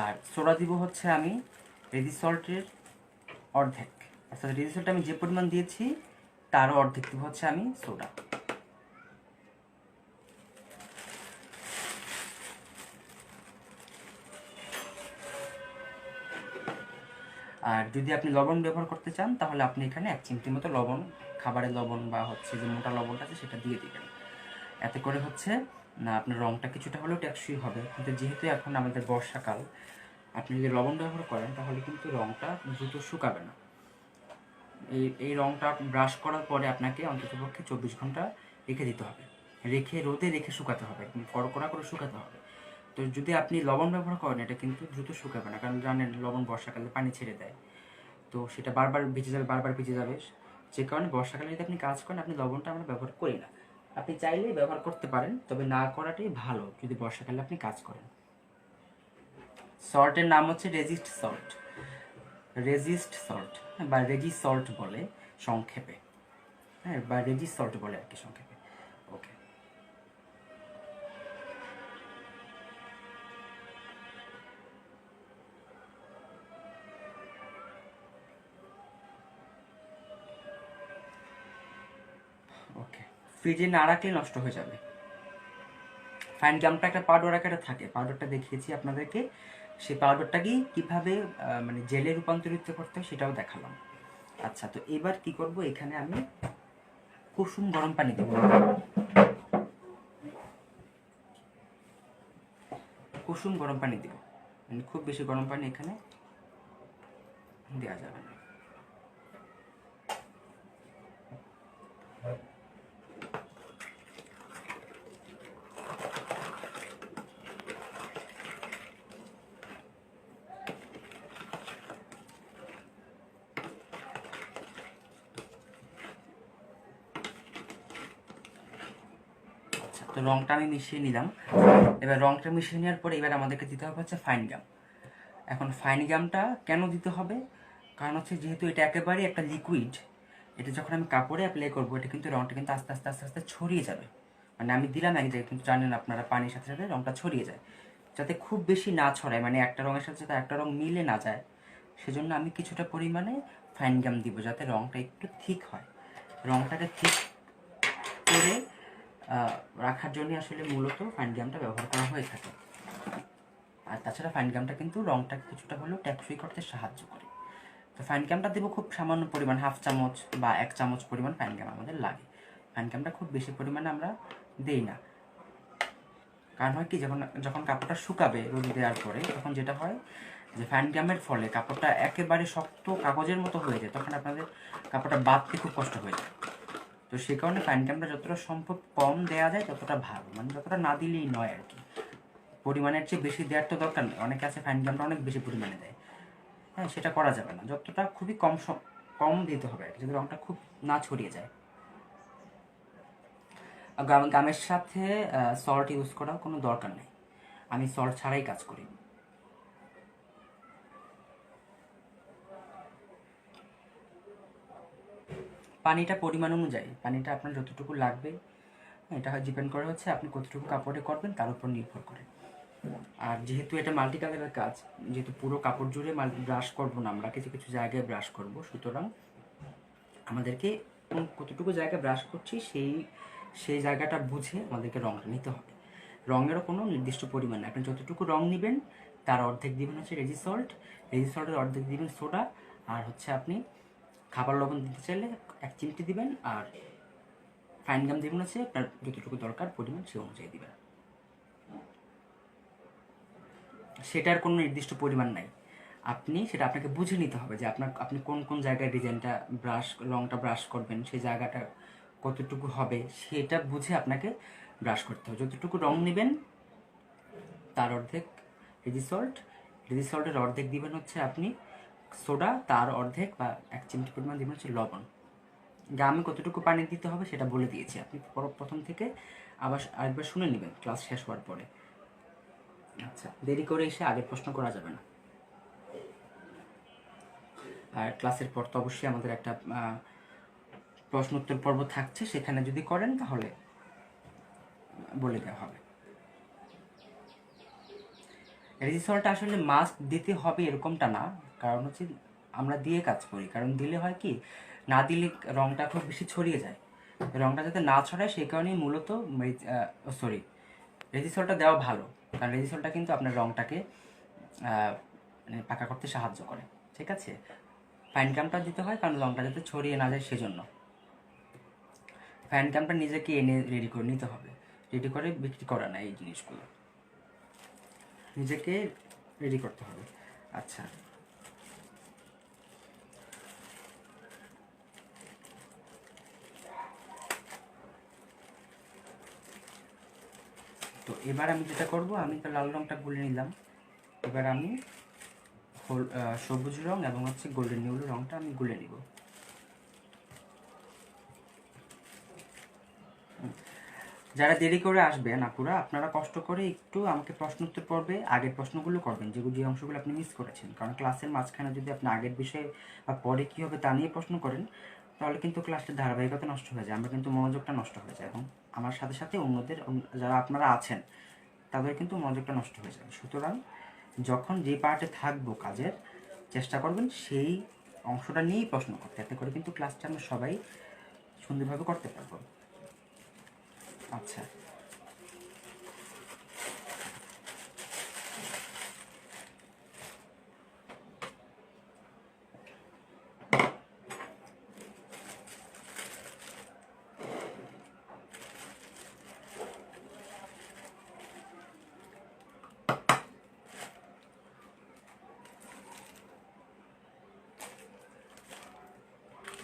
Speaker 1: আর সোডা দিব হচ্ছে আমি রেজিসল্টের অর্ধেক, অর্থাৎ রেজিসল্ট আমি যে পরিমাণ দিয়েছি তারও অর্ধেক দিব হচ্ছে আমি সোডা। আর যদি আপনি লবণ ব্যবহার করতে চান তাহলে আপনি এখানে 1 চিমটি মতো লবণ, খাবারের লবণ বা হচ্ছে যে মোটা লবণটা আছে সেটা দিয়ে দিবেন। এতে করে হচ্ছে না আপনার রঙটা কিছুটা হলেও টেকসই হবে। কিন্তু যেহেতু এখন আমাদের বর্ষাকাল, আপনি যদি লবণ ব্যবহার করেন তাহলে কিন্তু রঙটা দ্রুত শুকাবে না। এই রঙটা ব্রাশ করার পরে আপনাকে অন্ততপক্ষে 24 ঘন্টা রেখে দিতে হবে, রোদে রেখে শুকাতে হবে, কড়কড়া করে শুকাতে হবে। তো যদি আপনি লবণ ব্যবহার করেন এটা কিন্তু দ্রুত শুকাবে না, কারণ জানেন লবণ বর্ষাকালে পানি ছেড়ে দেয়, তো সেটা বারবার ভিজে যাবে, বারবার ভিজে যাবে। যে কারণে বর্ষাকালে যদি আপনি কাজ করেন, আপনি লবণটা আমরা ব্যবহার করি না। আপনি চাইলে ব্যবহার করতে পারেন, তবে না করাটাই ভালো যদি বর্ষাকালে আপনি কাজ করেন। সল্টের নাম হচ্ছে রেজিস্ট সল্ট বা রেজি সল্ট বলে সংক্ষেপে, হ্যাঁ, বা রেজি সল্ট বলে আর কি সংক্ষেপে। ওকে, ওকে। ফ্রিজে না রাখলে নষ্ট হয়ে যাবে। ফাইন গামটা একটা পাউডার আকারে থাকে, পাউডারটা দেখিয়েছি আপনাদেরকে। সেই পাউডারটাকে কীভাবে মানে জেলে রূপান্তরিত করতে হয় সেটাও দেখালাম। আচ্ছা, তো এবার কি করব, এখানে আমি কুসুম গরম পানি দেব। কুসুম গরম পানি দেব, মানে খুব বেশি গরম পানি এখানে দেওয়া যাবে না। তো রংটা আমি মিশিয়ে নিলাম। এবার রংটা মিশিয়ে নেওয়ার পরে এবার আমাদেরকে দিতে হবে হচ্ছে ফাইন গাম। এখন ফাইন গামটা কেন দিতে হবে, কারণ হচ্ছে যেহেতু এটা একেবারে একটা লিকুইড, এটা যখন আমি কাপড়ে অ্যাপ্লাই করবো এটা কিন্তু রংটা কিন্তু আস্তে আস্তে আস্তে আস্তে ছড়িয়ে যাবে। মানে আমি দিলাম এক জায়গায়, কিন্তু জানেন আপনারা পানির সাথে সাথে রংটা ছড়িয়ে যায়। যাতে খুব বেশি না ছড়ায়, মানে একটা রঙের সাথে সাথে একটা রং মিলে না যায়, সেজন্য আমি কিছুটা পরিমাণে ফাইন গাম দিব, যাতে রংটা একটু ঠিক হয়। রংটাকে ঠিক করে রাখার জন্য আসলে মূলত ফাইন গামটা ব্যবহার করা হয়ে থাকে। আর তাছাড়া ফাইন গামটা কিন্তু রংটা কিছুটা হলেও টেকসই করতে সাহায্য করে। তো ফাইন গামটা দেবো খুব সামান্য পরিমাণ, 1/2 চামচ বা 1 চামচ পরিমাণ ফাইন গাম আমাদের লাগে। ফাইন গামটা খুব বেশি পরিমাণে আমরা দিই না, কারণ হয় কি, যখন যখন কাপড়টা শুকাবে রোদে দেওয়ার পরে, তখন যেটা হয় যে ফাইন গামের ফলে কাপড়টা একেবারে শক্ত কাগজের মতো হয়ে যায়, তখন আপনাদের কাপড়টা বাঁধতে খুব কষ্ট হয়ে যায়। তো সে কারণে ফাইন গামটা যতটা সম্ভব কম দেওয়া যায় ততটা ভালো, মানে যতটা না দিলেই নয় আর কি। পরিমাণের চেয়ে বেশি দেওয়ার তো দরকার নেই, অনেকে আছে ফাইন গামটা অনেক বেশি পরিমাণে দেয়, হ্যাঁ, সেটা করা যাবে না। যতটা খুবই কম দিতে হবে আর কি, যদি রঙটা খুব না ছড়িয়ে যায়। গামের সাথে সল্ট ইউজ করার কোনো দরকার নেই, আমি সল্ট ছাড়াই কাজ করি। পানিটা পরিমাণ অনুযায়ী, পানিটা আপনার যতটুকু লাগবে এটা ডিপেন্ড করে হচ্ছে আপনি কতটুকু কাপড়ে করবেন তার উপর নির্ভর করে। আর যেহেতু এটা মাল্টি কালারের কাজ, যেহেতু পুরো কাপড় জুড়ে ব্রাশ করবো না আমরা, কিছু কিছু জায়গায় ব্রাশ করব, সুতরাং আমাদেরকে কতটুকু জায়গায় ব্রাশ করছি সেই জায়গাটা বুঝে আমাদেরকে রঙটা নিতে হবে। রঙেরও কোনো নির্দিষ্ট পরিমাণ নেই, আপনি যতটুকু রং নেবেন তার অর্ধেক দিবেন হচ্ছে রেজি সল্টের অর্ধেক দিবেন সোডা, আর হচ্ছে আপনি খাবার লবণ দিতে চাইলে 1 চিমটি দিবেন, আর ফাইন গাম দিবেন হচ্ছে আপনার যতটুকু দরকার পরিমাণ সে অনুযায়ী দিবেন। সেটার কোনো নির্দিষ্ট পরিমাণ নাই, সেটা আপনাকে বুঝে নিতে হবে যে আপনি কোন কোন জায়গায় ডিজাইনটা রংটা ব্রাশ করবেন, সেই জায়গাটা কতটুকু হবে সেটা বুঝে আপনাকে ব্রাশ করতে হবে। যতটুকু রং নেবেন তার অর্ধেক রেজি সল্টের অর্ধেক দিবেন হচ্ছে আপনি সোডা, তার অর্ধেক বা 1 চিমটি পরিমাণ দিবেন হচ্ছে লবণ। গামে কতটুকু পানি দিতে হবে সেটা বলে দিয়েছি, আপনি প্রথম থেকে আরেকবার শুনে নেবেন ক্লাস শেষ হওয়ার পরে। আচ্ছা, দেরি করে এসে আগের প্রশ্ন করা যাবে না। আর ক্লাসের পর তো অবশ্যই আমাদের একটা প্রশ্ন উত্তর পর্ব থাকছে, সেখানে যদি করেন তাহলে বলে দেওয়া হবে। রেজিসলটা আসলে মাস্ক দিতে হবে এরকমটা না, কারণ হচ্ছে আমরা দিয়ে কাজ করি, কারণ দিলে হয় কি, না দিলে রংটা খুব বেশি ছড়িয়ে যায়। রংটা যাতে না ছড়ায় সেই কারণেই মূলত সরি রেজিসলটা দেওয়া ভালো, কারণ রেজিসলটা কিন্তু আপনার রংটাকে মানে পাকা করতে সাহায্য করে। ঠিক আছে, ফাইন কামটা দিতে হয় কারণ রংটা যাতে ছড়িয়ে না যায় সেজন্য। ফাইন কামটা নিজেকে এনে রেডি করে নিতে হবে, রেডি করে বিক্রি করা না, এই জিনিসগুলো নিজেকে রেডি করতে হবে। আচ্ছা, তো এবার আমি যেটা করব, আমি তো লাল রংটা গুলে নিলাম, এবার আমি সবুজ রং এবং হচ্ছে গোল্ডেন ইয়েলো রংটা আমি গুলে নিব। যারা দেরি করে আসবেন আপুরা, আপনারা কষ্ট করে একটু আমাকে প্রশ্ন উত্তর পর্বে আগের প্রশ্নগুলো করবেন, যেগুলো যে অংশগুলো আপনি মিস করেছেন, কারণ ক্লাসের মাঝখানে যদি আপনি আগের বিষয়ে বা পরে কী হবে তা নিয়ে প্রশ্ন করেন, তাহলে কিন্তু ক্লাসটার ধারাবাহিকতা নষ্ট হয়ে যায়, আমরা কিন্তু মনোযোগটা নষ্ট হয়ে যায়, এবং আমার সাথে সাথে অন্যদের যারা আপনারা আছেন তাদের কিন্তু মনোযোগটা নষ্ট হয়ে যাবে। সুতরাং যখন যে পার্টে থাকবো কাজের, চেষ্টা করবেন সেই অংশটা নিয়েই প্রশ্ন করতে, এতে করে কিন্তু ক্লাসটা আমরা সবাই সুন্দরভাবে করতে পারবো। আচ্ছা,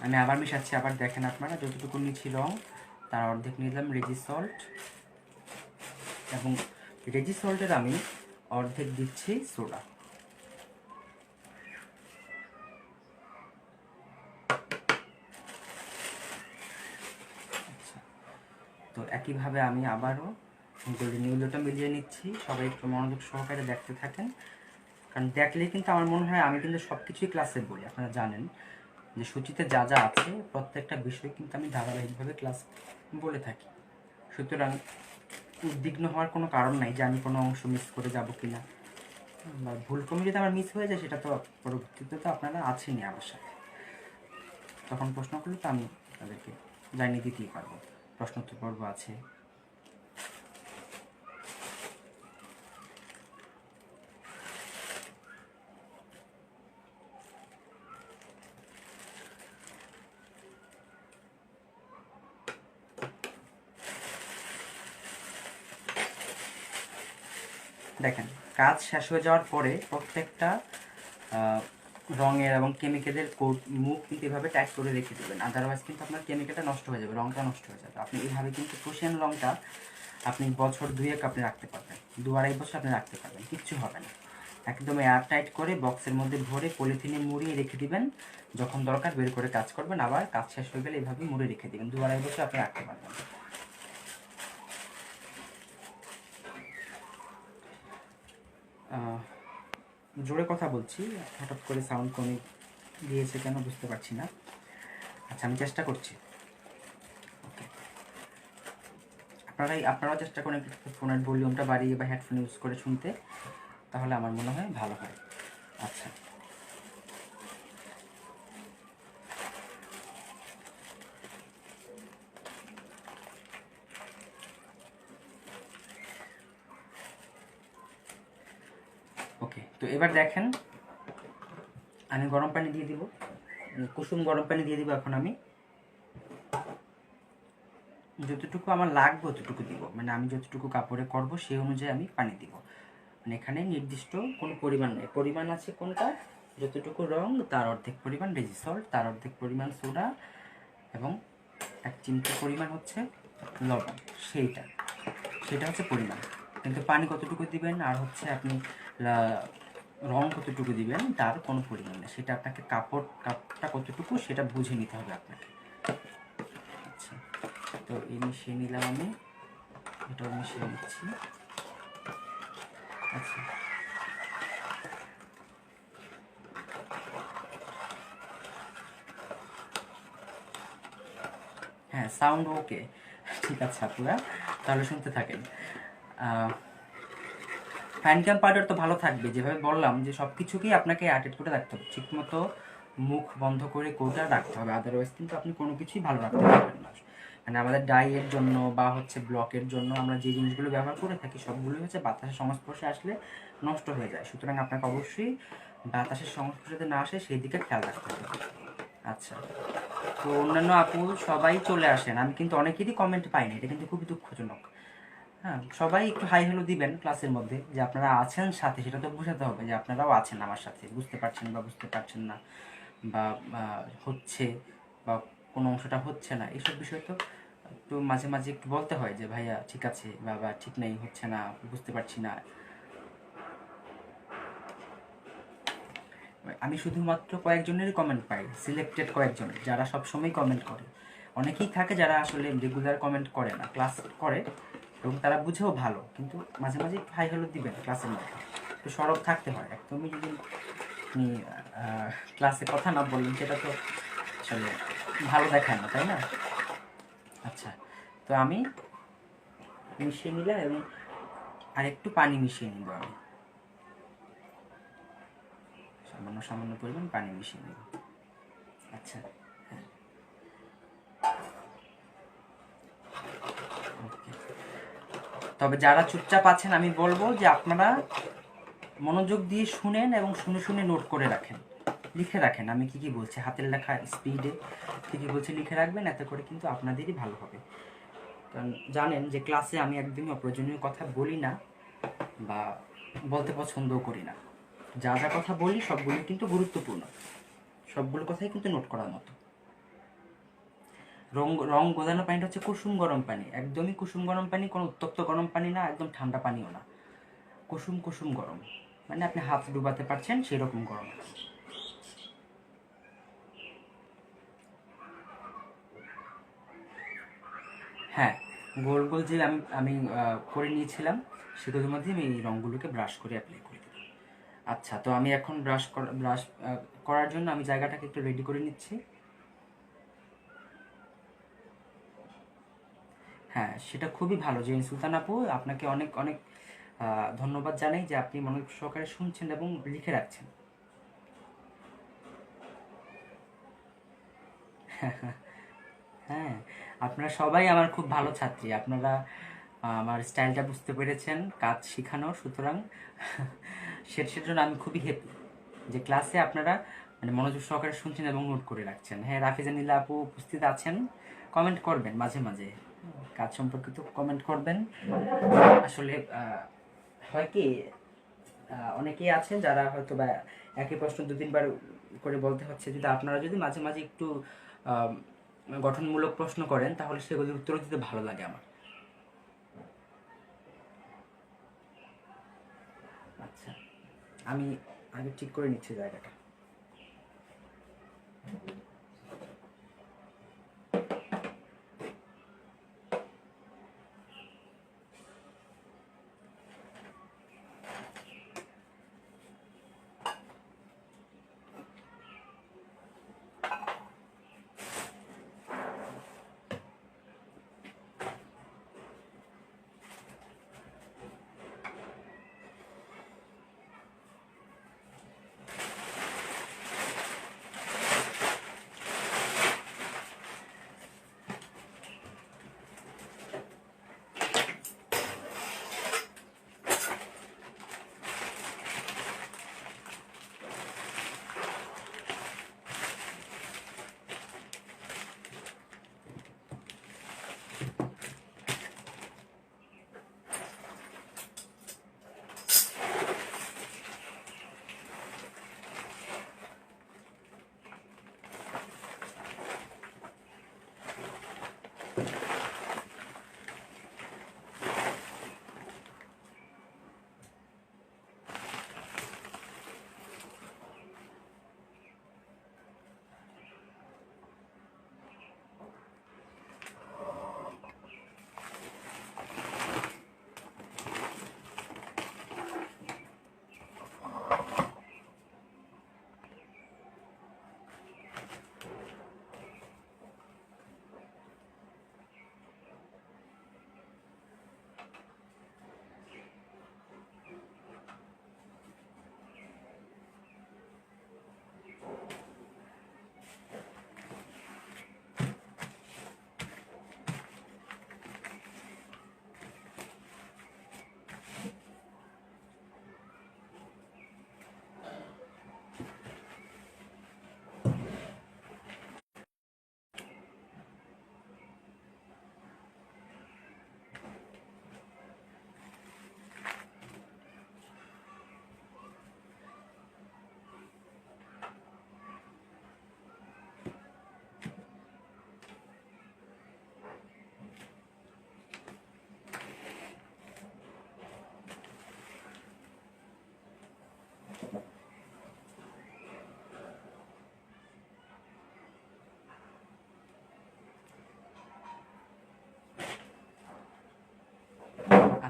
Speaker 1: আমি আবার মিশাচ্ছি, আবার দেখেন আপনারা, যতটুকু নিচ্ছি রং তার অর্ধেক নিলাম রেজিসল্ট, এবং রেজিসল্টের আমি অর্ধেক দিচ্ছি সোডা। আচ্ছা, তো একইভাবে আমি আবারও গোল্ডেন ইয়েলোটা মিলিয়ে নিচ্ছি। সবাই একটু মনোযোগ সহকারে দেখতে থাকেন, কারণ দেখলেই কিন্তু আমার মনে হয়, আমি কিন্তু সব কিছুই ক্লাসে বলি, আপনারা জানেন যে সূচিতে যা যা আছে প্রত্যেকটা বিষয় কিন্তু আমি ধারাবাহিকভাবে ক্লাস বলে থাকি। সুতরাং উদ্বিগ্ন হওয়ার কোনো কারণ নাই যে আমি কোনো অংশ মিস করে যাব কি না, বা ভুল ক্রমে যদি আমার মিস হয়ে যায়, সেটা তো পরবর্তীতে তো আপনারা আছেনই আমার সাথে, তখন প্রশ্ন করলে তো আমি তাদেরকে জানিয়ে দিতেই পারবো, প্রশ্নোত্তর পর্ব আছে। দেখেন, কাজ শেষ হয়ে যাওয়ার পরে প্রত্যেকটা রঙের এবং কেমিক্যালের মুখ কিন্তু এভাবে ট্যাগ করে রেখে দেবেন, আদারওয়াইজ কিন্তু আপনার কেমিক্যালটা নষ্ট হয়ে যাবে, রঙটা নষ্ট হয়ে যাবে। আপনি এইভাবে কিন্তু ক্রোশিয়ান রঙটা আপনি বছর দুয়েক আপনি রাখতে পারবেন, 2-2.5 বছর আপনি রাখতে পারবেন, কিচ্ছু হবে না। একদম এয়ার টাইট করে বক্সের মধ্যে ভরে পলিথিনে মুড়িয়ে রেখে দিবেন, যখন দরকার বের করে কাজ করবেন, আবার কাজ শেষ হয়ে গেলে এভাবে মুড়ে রেখে দিবেন, 2-2.5 বছর আপনি রাখতে পারবেন। জোরে কথা বলছি, হঠাৎ করে সাউন্ড কমে গিয়েছে কেন বুঝতে পারছি না। আচ্ছা, আমি চেষ্টা করছি। ওকে, আপনারাও চেষ্টা করেন ফোনের ভলিউমটা বাড়িয়ে বা হেডফোন ইউজ করে শুনতে, তাহলে আমার মনে হয় ভালো হয়। আচ্ছা, ওকে, তো এবার দেখেন, আমি গরম পানি দিয়ে দিব, কুসুম গরম পানি দিয়ে দিব। এখন আমি যতটুকু আমার লাগবে ততটুকু দিব, মানে আমি যতটুকু কাপড়ে করব সেই অনুযায়ী আমি পানি দিব, মানে এখানে নির্দিষ্ট কোনো পরিমাণ নেই, পরিমাণ আছে কোনটা, যতটুকু রং তার অর্ধেক পরিমাণ রেজিসল্ট, তার অর্ধেক পরিমাণ সোডা, এবং 1 চিমটি পরিমাণ হচ্ছে লবণ, সেইটা সেটা হচ্ছে পরিমাণ। কিন্তু পানি কতটুকু দিবেন আর হচ্ছে আপনি রং কতটুকু দিবেন তার কোনো পরিমাণ নেই, সেটা আপনাকে কাপড়টা কতটুকু সেটা বুঝে নিতে হবে আপনাকে। আচ্ছা, তো এই মিশিয়ে নিলাম আমি, এটাও মিশিয়ে নিচ্ছি। আচ্ছা, হ্যাঁ, সাউন্ড ওকে, ঠিক আছে আপনারা তাহলে শুনতে থাকেন। ফাইন ক্যাম পাউডার তো ভালো থাকবে, যেভাবে বললাম যে সব কিছুকেই আপনাকে অ্যাটেড করে রাখতে হবে, ঠিকমতো মুখ বন্ধ করে কোটা রাখতে হবে, আদারওয়াইজ কিন্তু আপনি কোনো কিছুই ভালো রাখতে পারবেন না। মানে আমাদের ডাইয়ের জন্য বা হচ্ছে ব্লকের জন্য আমরা যে জিনিসগুলো ব্যবহার করে থাকি সবগুলোই হচ্ছে বাতাসের সংস্পর্শে আসলে নষ্ট হয়ে যায়, সুতরাং আপনাকে অবশ্যই বাতাসের সংস্পর্শে না আসে সেই দিকে খেয়াল রাখতে হবে। আচ্ছা, তো অন্যান্য আপু সবাই চলে আসেন, আমি কিন্তু অনেকেরই কমেন্ট পাইনি, এটা কিন্তু খুবই দুঃখজনক। হ্যাঁ, সবাই একটু হাই হ্যালো দিবেন ক্লাসের মধ্যে, যে আপনারা আছেন সাথে, সেটা তো বোঝাতে হবে যে আপনারাও আছেন আমার সাথে, বুঝতে পারছেন বা বুঝতে পারছেন না, বা হচ্ছে বা কোনো অংশটা হচ্ছে না, এইসব বিষয় তো একটু মাঝে মাঝে একটু বলতে হয় যে ভাইয়া ঠিক আছে বা ঠিক নেই, হচ্ছে না, বুঝতে পারছি না। আমি শুধুমাত্র কয়েকজনেরই কমেন্ট পাই, সিলেক্টেড কয়েকজন যারা সবসময় কমেন্ট করে, অনেকেই থাকে যারা আসলে রেগুলার কমেন্ট করে না, ক্লাস করে এবং তারা বুঝেও ভালো, কিন্তু মাঝে মাঝে একটু হাই হ্যালো দিবেন ক্লাসের মধ্যে, একটু সরব থাকতে হয়। একদমই যদি আপনি ক্লাসে কথা না বললেন সেটা তো আসলে ভালো দেখায় না, তাই না? আচ্ছা, তো আমি মিশিয়ে নিলাম এবং আর একটু পানি মিশিয়ে নিব, আমি সামান্য সামান্য পরিমাণ পানি মিশিয়ে নেব। আচ্ছা, হ্যাঁ, ওকে। তবে যারা চুপচাপ আছেন আমি বলবো যে আপনারা মনোযোগ দিয়ে শুনেন এবং শুনে শুনে নোট করে রাখেন, লিখে রাখেন আমি কি কি বলছি, হাতের লেখা স্পিডে কী কী বলছি লিখে রাখবেন, এতে করে কিন্তু আপনাদেরই ভালো হবে। কারণ জানেন যে ক্লাসে আমি একদমই অপ্রয়োজনীয় কথা বলি না বা বলতে পছন্দও করি না, যা যা কথা বলি সবগুলো কিন্তু গুরুত্বপূর্ণ, সবগুলো কথাই কিন্তু নোট করার মতো। রং রং গোলানো পানিটা হচ্ছে কুসুম গরম পানি, একদমই কুসুম গরম পানি, কোনো উত্তপ্ত গরম পানি না, একদম ঠান্ডা পানিও না, কুসুম কুসুম গরম, মানে আপনি হাত ডুবাতে পারছেন সেরকম গরম। হ্যাঁ, গোল গোল যে আমি আমি করে নিয়েছিলাম সেগুলোর মধ্যে আমি এই রঙগুলোকে ব্রাশ করে অ্যাপ্লাই করে দিলাম। আচ্ছা, তো আমি এখন ব্রাশ করার জন্য আমি জায়গাটাকে একটু রেডি করে নিচ্ছি। হ্যাঁ, সেটা খুবই ভালো যে সুলতান আপু, আপনাকে অনেক অনেক ধন্যবাদ জানাই যে আপনি মনোযোগ সহকারে শুনছেন এবং লিখে রাখছেন। হ্যাঁ, আপনারা সবাই আমার খুব ভালো ছাত্রী, আপনারা আমার স্টাইলটা বুঝতে পেরেছেন কাজ শেখানোর, সুতরাং সেটার জন্য আমি খুবই হ্যাপি যে ক্লাসে আপনারা মানে মনোযোগ সহকারে শুনছেন এবং নোট করে রাখছেন। হ্যাঁ, রাফিজানিল্লা আপু উপস্থিত আছেন, কমেন্ট করবেন মাঝে মাঝে, কাজ সম্পর্কিত কমেন্ট করবেন। আসলে হয় কি, অনেকেই আছেন যারা হয়তো বা একই প্রশ্ন দু তিনবার করে বলতে হচ্ছে, যদি আপনারা যদি মাঝে মাঝে একটু আহ, গঠনমূলক প্রশ্ন করেন তাহলে সেগুলির উত্তর দিতে ভালো লাগে আমার। আচ্ছা, আমি আগে ঠিক করে নিচ্ছি জায়গাটা।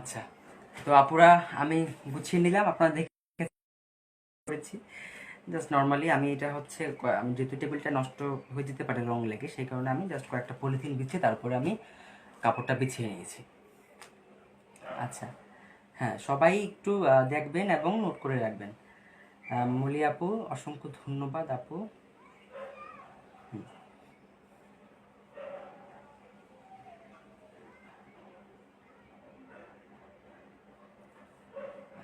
Speaker 1: আচ্ছা, তো আপুরা আমি গুছিয়ে নিলাম, আপনারা দেখে করেছি। জাস্ট নর্মালি আমি এটা হচ্ছে আমি যেহেতু টেবিলটা নষ্ট হয়ে যেতে পারে রং লেগে, সেই কারণে আমি জাস্ট কয়েকটা পলিথিন বিছিয়ে তারপরে আমি কাপড়টা বিছিয়ে নিয়েছি। আচ্ছা, হ্যাঁ, সবাই একটু দেখবেন এবং নোট করে রাখবেন। মলি আপু, অসংখ্য ধন্যবাদ আপু।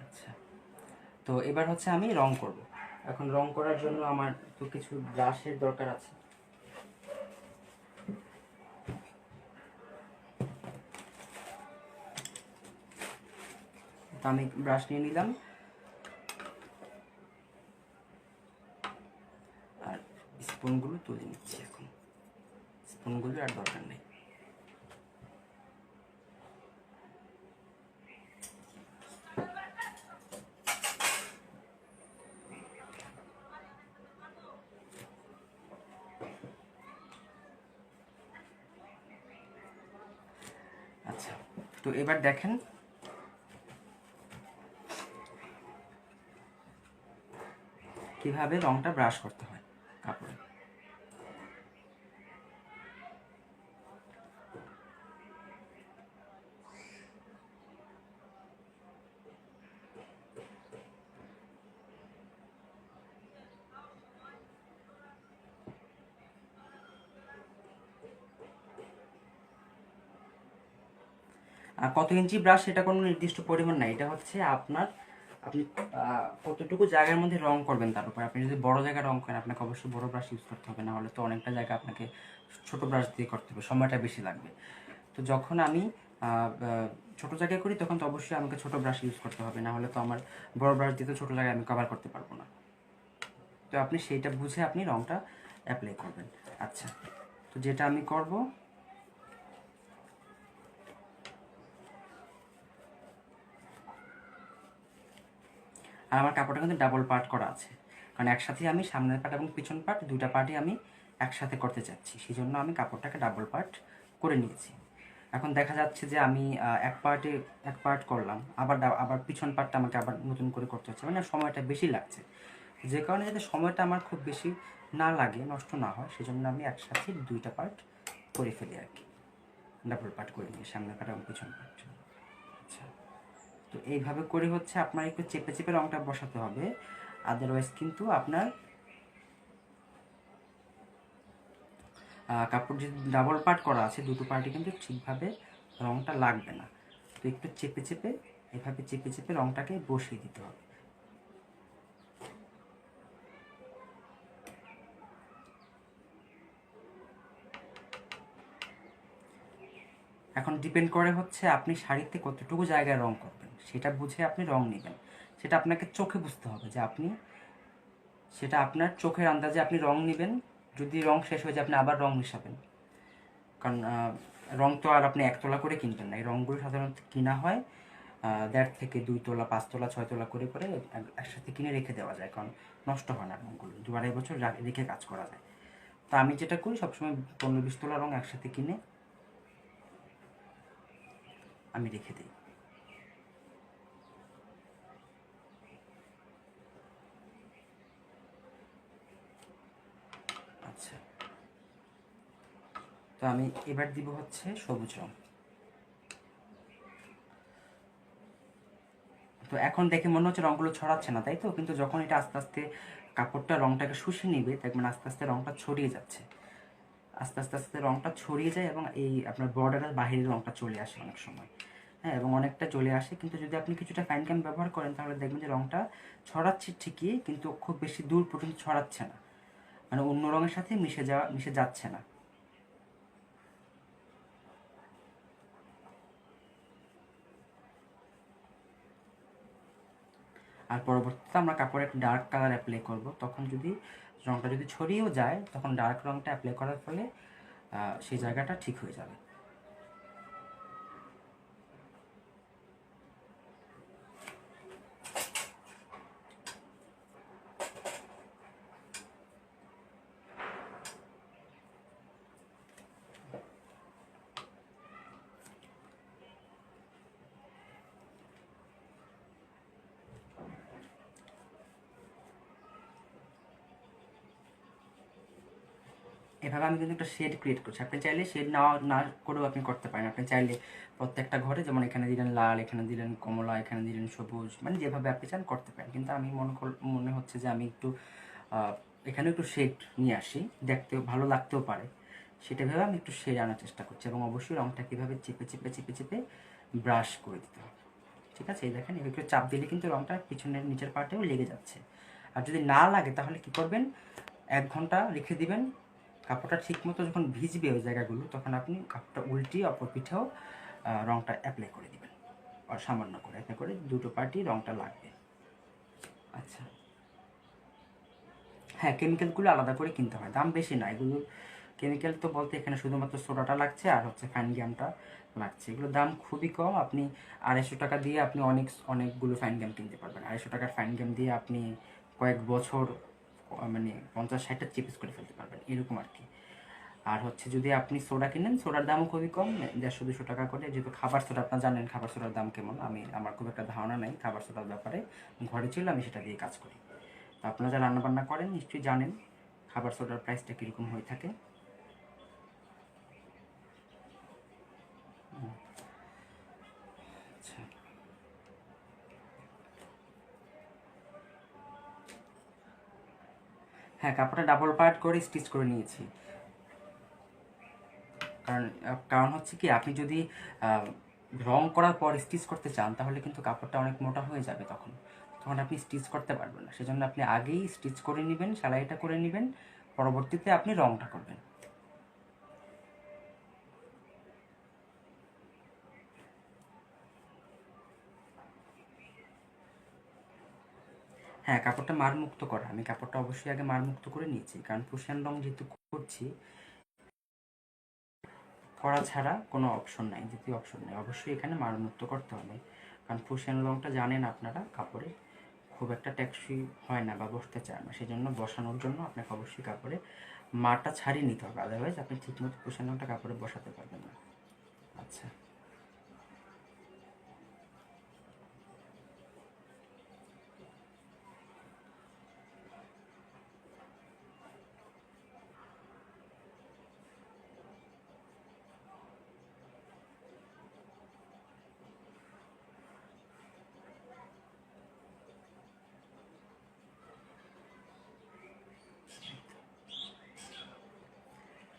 Speaker 1: আচ্ছা, তো এবার হচ্ছে আমি রং করব। এখন রং করার জন্য আমার তো কিছু ব্রাশের দরকার আছে। তো আমি ব্রাশ নিয়ে নিলাম, আর স্পুনগুলো তুলে নিচ্ছি। এখন স্পুনগুলো আর দরকার নেই। আচ্ছা, তো এবার দেখেন কিভাবে রংটা ব্রাশ করতে হয় কাপড়ে। আর কত ইঞ্চি ব্রাশ এটা কোনো নির্দিষ্ট পরিমাণ নাই, এটা হচ্ছে আপনার আপনি কতটুকু জায়গার মধ্যে রং করবেন তার উপর। আপনি যদি বড় জায়গায় রং করেন আপনাকে অবশ্যই বড় ব্রাশ ইউজ করতে হবে, না হলে তো অনেকটা জায়গা আপনাকে ছোট ব্রাশ দিয়ে করতে হবে, সময়টা বেশি লাগবে। তো যখন আমি ছোট জায়গায় করি তখন তো অবশ্যই আমাকে ছোট ব্রাশ ইউজ করতে হবে, না হলে তো আমার বড় ব্রাশ দিয়ে তো ছোট জায়গায় আমি কভার করতে পারবো না। তো আপনি সেইটা বুঝে আপনি রংটা অ্যাপ্লাই করবেন। আচ্ছা, তো যেটা আমি করব, আর আমার কাপড়টা কিন্তু ডাবল পার্ট করা আছে, কারণ একসাথে আমি সামনের পার্ট এবং পিছন পার্ট দুইটা পার্টই আমি একসাথে করতে চাচ্ছি, সেই জন্য আমি কাপড়টাকে ডাবল পার্ট করে নিয়েছি। এখন দেখা যাচ্ছে যে আমি এক পার্ট করলাম, আবার পিছন পার্টটা আমাকে আবার নতুন করে করতে হচ্ছে, মানে সময়টা বেশি লাগছে। যে কারণে যাতে সময়টা আমার খুব বেশি না লাগে, নষ্ট না হয়, সেজন্য আমি একসাথে দুইটা পার্ট করে ফেলি আর কি, ডাবল পার্ট করে নিই সামনের পার্ট এবং পিছন পার্ট। আচ্ছা, তো এইভাবে করে হচ্ছে আপনার একটু চেপে চেপে রংটা বসাতে হবে, আদারওয়াইজ কিন্তু আপনার কাপড় যে ডাবল পার্ট করা আছে দুটো পার্টে কিন্তু ঠিকভাবে রংটা লাগবে না। তো একটু চেপে চেপে এভাবে চেপে চেপে রংটাকে বসিয়ে দিতে হবে। এখন ডিপেন্ড করে হচ্ছে আপনি শাড়িতে কতটুকু জায়গায় রং করবেন, সেটা বুঝে আপনি রং নেবেন। সেটা আপনাকে চোখে বুঝতে হবে যে আপনি সেটা আপনার চোখের আন্দাজে আপনি রং নেবেন। যদি রং শেষ হয়ে যায় আপনি আবার রং মিশাবেন, কারণ রং তো আর আপনি একতলা করে কিনবেন না, এই রংগুলো সাধারণত কিনা হয় 1.5 থেকে 2 তোলা, 5 তোলা, 6 তোলা করে করে একসাথে কিনে রেখে দেওয়া যায়, কারণ নষ্ট হয় না রঙগুলো, 2-2.5 বছর রেখে কাজ করা যায়। তো আমি যেটা করি সবসময় 15-20 তোলা রং একসাথে কিনে আমি রেখে দিই। আচ্ছা, তো আমি এবার দিব হচ্ছে সবুজ রং। তো এখন দেখে মনে হচ্ছে রঙগুলো ছড়াচ্ছে না, তাই তো? কিন্তু যখন এটা আস্তে আস্তে কাপড়টা রংটাকে শুষে নিবে দেখবেন আস্তে আস্তে রংটা ছড়িয়ে যাচ্ছে, আস্তে আস্তে আস্তে রংটা ছড়িয়ে যায় এবং এই আপনার বর্ডারের বাহিরে রংটা চলে আসে অনেক সময়। হ্যাঁ, এবং অনেকটা চলে আসে, কিন্তু যদি আপনি কিছুটা ফাইন ক্যাম ব্যবহার করেন তাহলে দেখবেন যে রংটা ছড়াচ্ছে ঠিকই, কিন্তু খুব বেশি দূর পর্যন্ত ছড়াচ্ছে না, মানে অন্য রঙের সাথে মিশে যাচ্ছে না। আর পরবর্তীতে আমরা কাপড়ে একটা ডার্ক কালার অ্যাপ্লাই করব, তখন যদি রংটা যদি ছড়িয়েও যায় তখন ডার্ক রংটা অ্যাপ্লাই করার ফলে সেই জায়গাটা ঠিক হয়ে যাবে। এভাবে আমি কিন্তু একটা শেড ক্রিয়েট করছি। আপনি চাইলে শেড না করেও আপনি করতে পারেন। আপনি চাইলে প্রত্যেকটা ঘরে যেমন এখানে দিলেন লাল, এখানে দিলেন কমলা, এখানে দিলেন সবুজ, মানে যেভাবে আপনি চান করতে পারেন। কিন্তু আমি মনে হচ্ছে যে আমি একটু এখানে একটু শেড নিয়ে আসি, দেখতেও ভালো লাগতেও পারে, সেটা ভেবে আমি একটু শেড আনার চেষ্টা করছি। এবং অবশ্যই রঙটা কীভাবে চেপে চেপে চেপে চেপে ব্রাশ করে দিতে হবে। ঠিক আছে, এই দেখেন একটু চাপ দিলে কিন্তু রঙটা পিছনের নিচের পার্টেও লেগে যাচ্ছে। আর যদি না লাগে তাহলে কি করবেন, 1 ঘন্টা রেখে দিবেন। কাপড়টা ঠিক মতো যখন ভিজবে ওই জায়গাগুলো, তখন আপনি কাপড়টা উল্টিয়ে অপর পিঠেও রঙটা অ্যাপ্লাই করে দিবেন, আর সামান্য করে অ্যাপ্লাই করে দুটো পার্টি রঙটা লাগবে। আচ্ছা, হ্যাঁ, কেমিক্যালগুলো আলাদা করে কিনতে হয়, দাম বেশি না এগুলো। কেমিক্যাল তো বলতে এখানে শুধুমাত্র সোডাটা লাগছে আর হচ্ছে ফাইন গ্যামটা লাগছে। এগুলোর দাম খুবই কম। আপনি 250 টাকা দিয়ে আপনি অনেকগুলো ফাইন গ্যাম কিনতে পারবেন। 250 টাকার ফাইন গ্যাম দিয়ে আপনি কয়েক বছর মানে 50-60টা চিপস করে ফেলতে পারবেন, এরকম আর কি। আর হচ্ছে যদি আপনি সোডা কিনেন, সোডার দামও খুবই কম, 150-200 টাকা করে। যেহেতু খাবার সোডা, আপনারা জানেন খাবার সোডার দাম কেমন, আমার খুব একটা ধারণা নেই খাবার সোডার ব্যাপারে, ঘরে ছিল আমি সেটা দিয়ে কাজ করি। তো আপনারা যারা রান্নাবান্না করেন নিশ্চয়ই জানেন খাবার সোডার প্রাইসটা কীরকম হয়ে থাকে। আচ্ছা, হ্যাঁ, কাপড়টা ডাবল পার্ট করে স্টিচ করে নিয়েছি। কারণ কারণ হচ্ছে কি, আপনি যদি রং করার পর স্টিচ করতে চান তাহলে কিন্তু কাপড়টা অনেক মোটা হয়ে যাবে, তখন তখন আপনি স্টিচ করতে পারবেন না। সেজন্য আপনি আগেই স্টিচ করে নেবেন, সেলাইটা করে নেবেন, পরবর্তীতে আপনি রংটা করবেন। হ্যাঁ, কাপড়টা মারমুক্ত করা, আমি কাপড়টা অবশ্যই আগে মারমুক্ত করে নিয়েছি, কারণ প্রুশিয়ান রং যেহেতু করছি, করা ছাড়া কোনো অপশন নাই, দ্বিতীয় অপশন নেই, অবশ্যই এখানে মারমুক্ত করতে হবে। কারণ প্রুশিয়ান রংটা জানেন আপনারা কাপড়ে খুব একটা টেকসই হয় না বা বসতে চায় না, সেই জন্য বসানোর জন্য আপনাকে অবশ্যই কাপড়ে মারটা ছাড়িয়ে নিতে হবে, আদারওয়াইজ আপনি ঠিকমতো প্রুশিয়ান রংটা কাপড়ে বসাতে পারবেন না। আচ্ছা,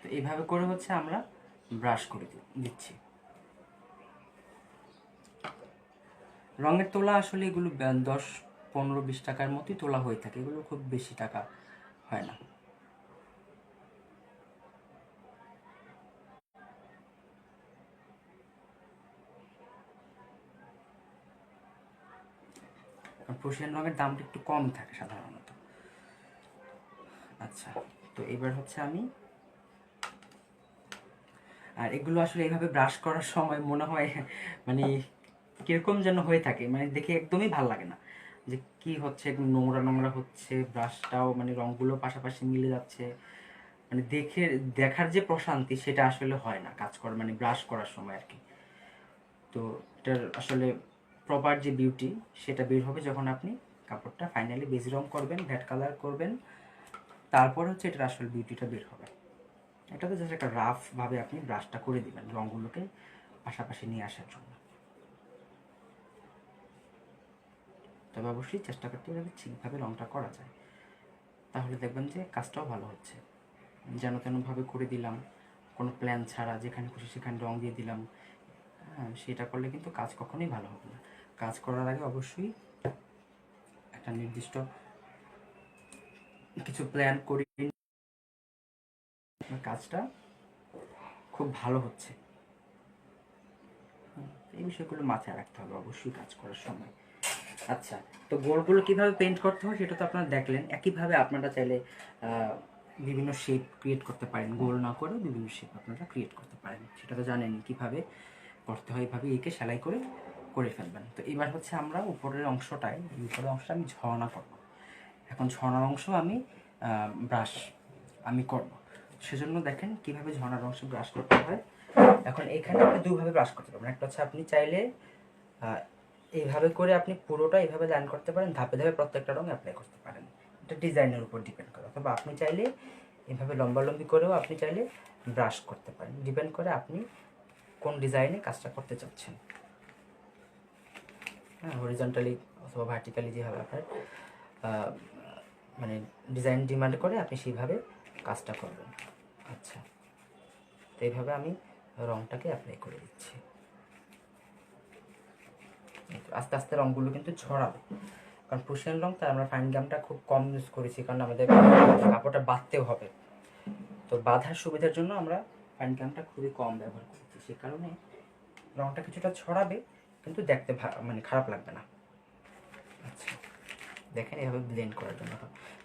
Speaker 1: তো এইভাবে করে হচ্ছে আমরা ব্রাশ করে দিচ্ছি। রঙের তোলা আসলে এগুলো 10, 15, 20 টাকার মতোই তোলা হয়ে থাকে, এগুলো খুব বেশি টাকা হয় না। কারণ প্রুশিয়ান রঙের দামটা একটু কম থাকে সাধারণত। আচ্ছা, তো এবার হচ্ছে আমি, আর এগুলো আসলে এইভাবে ব্রাশ করার সময় মনে হয় মানে কিরকম যেন হয়ে থাকে, মানে দেখে একদমই ভাল লাগে না যে কি হচ্ছে, একদম নোংরা নোংরা হচ্ছে, ব্রাশটাও মানে রঙগুলো পাশাপাশি মিলে যাচ্ছে, মানে দেখার যে প্রশান্তি সেটা আসলে হয় না কাজ করার, মানে ব্রাশ করার সময় আর কি। তো এটার আসলে প্রপার যে বিউটি সেটা বের হবে যখন আপনি কাপড়টা ফাইনালি বেজ রং করবেন, ভ্যাট কালার করবেন, তারপর হচ্ছে এটার আসল বিউটিটা বের হবে। এটা তো জাস্ট একটা রাফ ভাবে আপনি ব্রাশটা করে দিবেন রঙগুলোকে পাশাপাশি নিয়ে আসার জন্য। তবে অবশ্যই চেষ্টা করতে হবে যাতে ঠিকভাবে রঙটা করা যায়, তাহলে দেখবেন যে কাজটাও ভালো হচ্ছে। যেন তেনভাবে করে দিলাম, কোনো প্ল্যান ছাড়া যেখানে খুশি সেখানে রং দিয়ে দিলাম, হ্যাঁ, সেটা করলে কিন্তু কাজ কখনোই ভালো হবে না। কাজ করার আগে অবশ্যই একটা নির্দিষ্ট কিছু প্ল্যান করে কাজটা খুব ভালো হচ্ছে, এই বিষয়গুলো মাথায় রাখতে হবে অবশ্যই কাজ করার সময়। আচ্ছা, তো গোলগুলো কীভাবে পেইন্ট করতে হয় সেটা তো আপনারা দেখলেন। একইভাবে আপনারা চাইলে বিভিন্ন শেপ ক্রিয়েট করতে পারেন, গোল না করে বিভিন্ন শেপ আপনারা ক্রিয়েট করতে পারেন, সেটা তো জানেন কীভাবে করতে হয়। এইভাবে এঁকে সেলাই করে করে ফেলবেন। তো এবার হচ্ছে আমরা উপরের অংশটায়, উপরের অংশটা আমি ঝর্ণা করব। এখন ঝর্ণার অংশ আমি ব্রাশ আমি করব, সেজন্য দেখেন কিভাবে ঝর্ণার অংশ ব্রাশ করতে হয়। এখন এখানে আপনি দুভাবে ব্রাশ করতে পারবেন। একটা হচ্ছে আপনি চাইলে এইভাবে করে আপনি পুরোটা এইভাবে লাইন করতে পারেন, ধাপে ধাপে প্রত্যেকটা রং অ্যাপ্লাই করতে পারেন, এটা ডিজাইনের উপর ডিপেন্ড করে। অথবা আপনি চাইলে এভাবে লম্বালম্বি করেও আপনি চাইলে ব্রাশ করতে পারেন, ডিপেন্ড করে আপনি কোন ডিজাইনে কাজটা করতে চাচ্ছেন। হ্যাঁ, হরিজন্টালি অথবা ভার্টিক্যালি যেভাবে আপনার মানে ডিজাইন ডিমান্ড করে আপনি সেইভাবে কাজটা করবেন। আচ্ছা, তো এইভাবে আমি রঙটাকে অ্যাপ্লাই করে দিচ্ছি। আস্তে আস্তে রঙগুলো কিন্তু ছড়াবে, কারণ প্রুশিয়ান রঙ তাই আমরা ফাইন গামটা খুব কম ইউজ করেছি, কারণ আমাদের কাপড়টা বাঁধতেও হবে। তো বাঁধার সুবিধার জন্য আমরা ফাইন গামটা খুবই কম ব্যবহার করেছি, সে কারণে রঙটা কিছুটা ছড়াবে কিন্তু দেখতে মানে খারাপ লাগবে না। আচ্ছা, দেখেন এভাবে ব্লেন্ড করার জন্য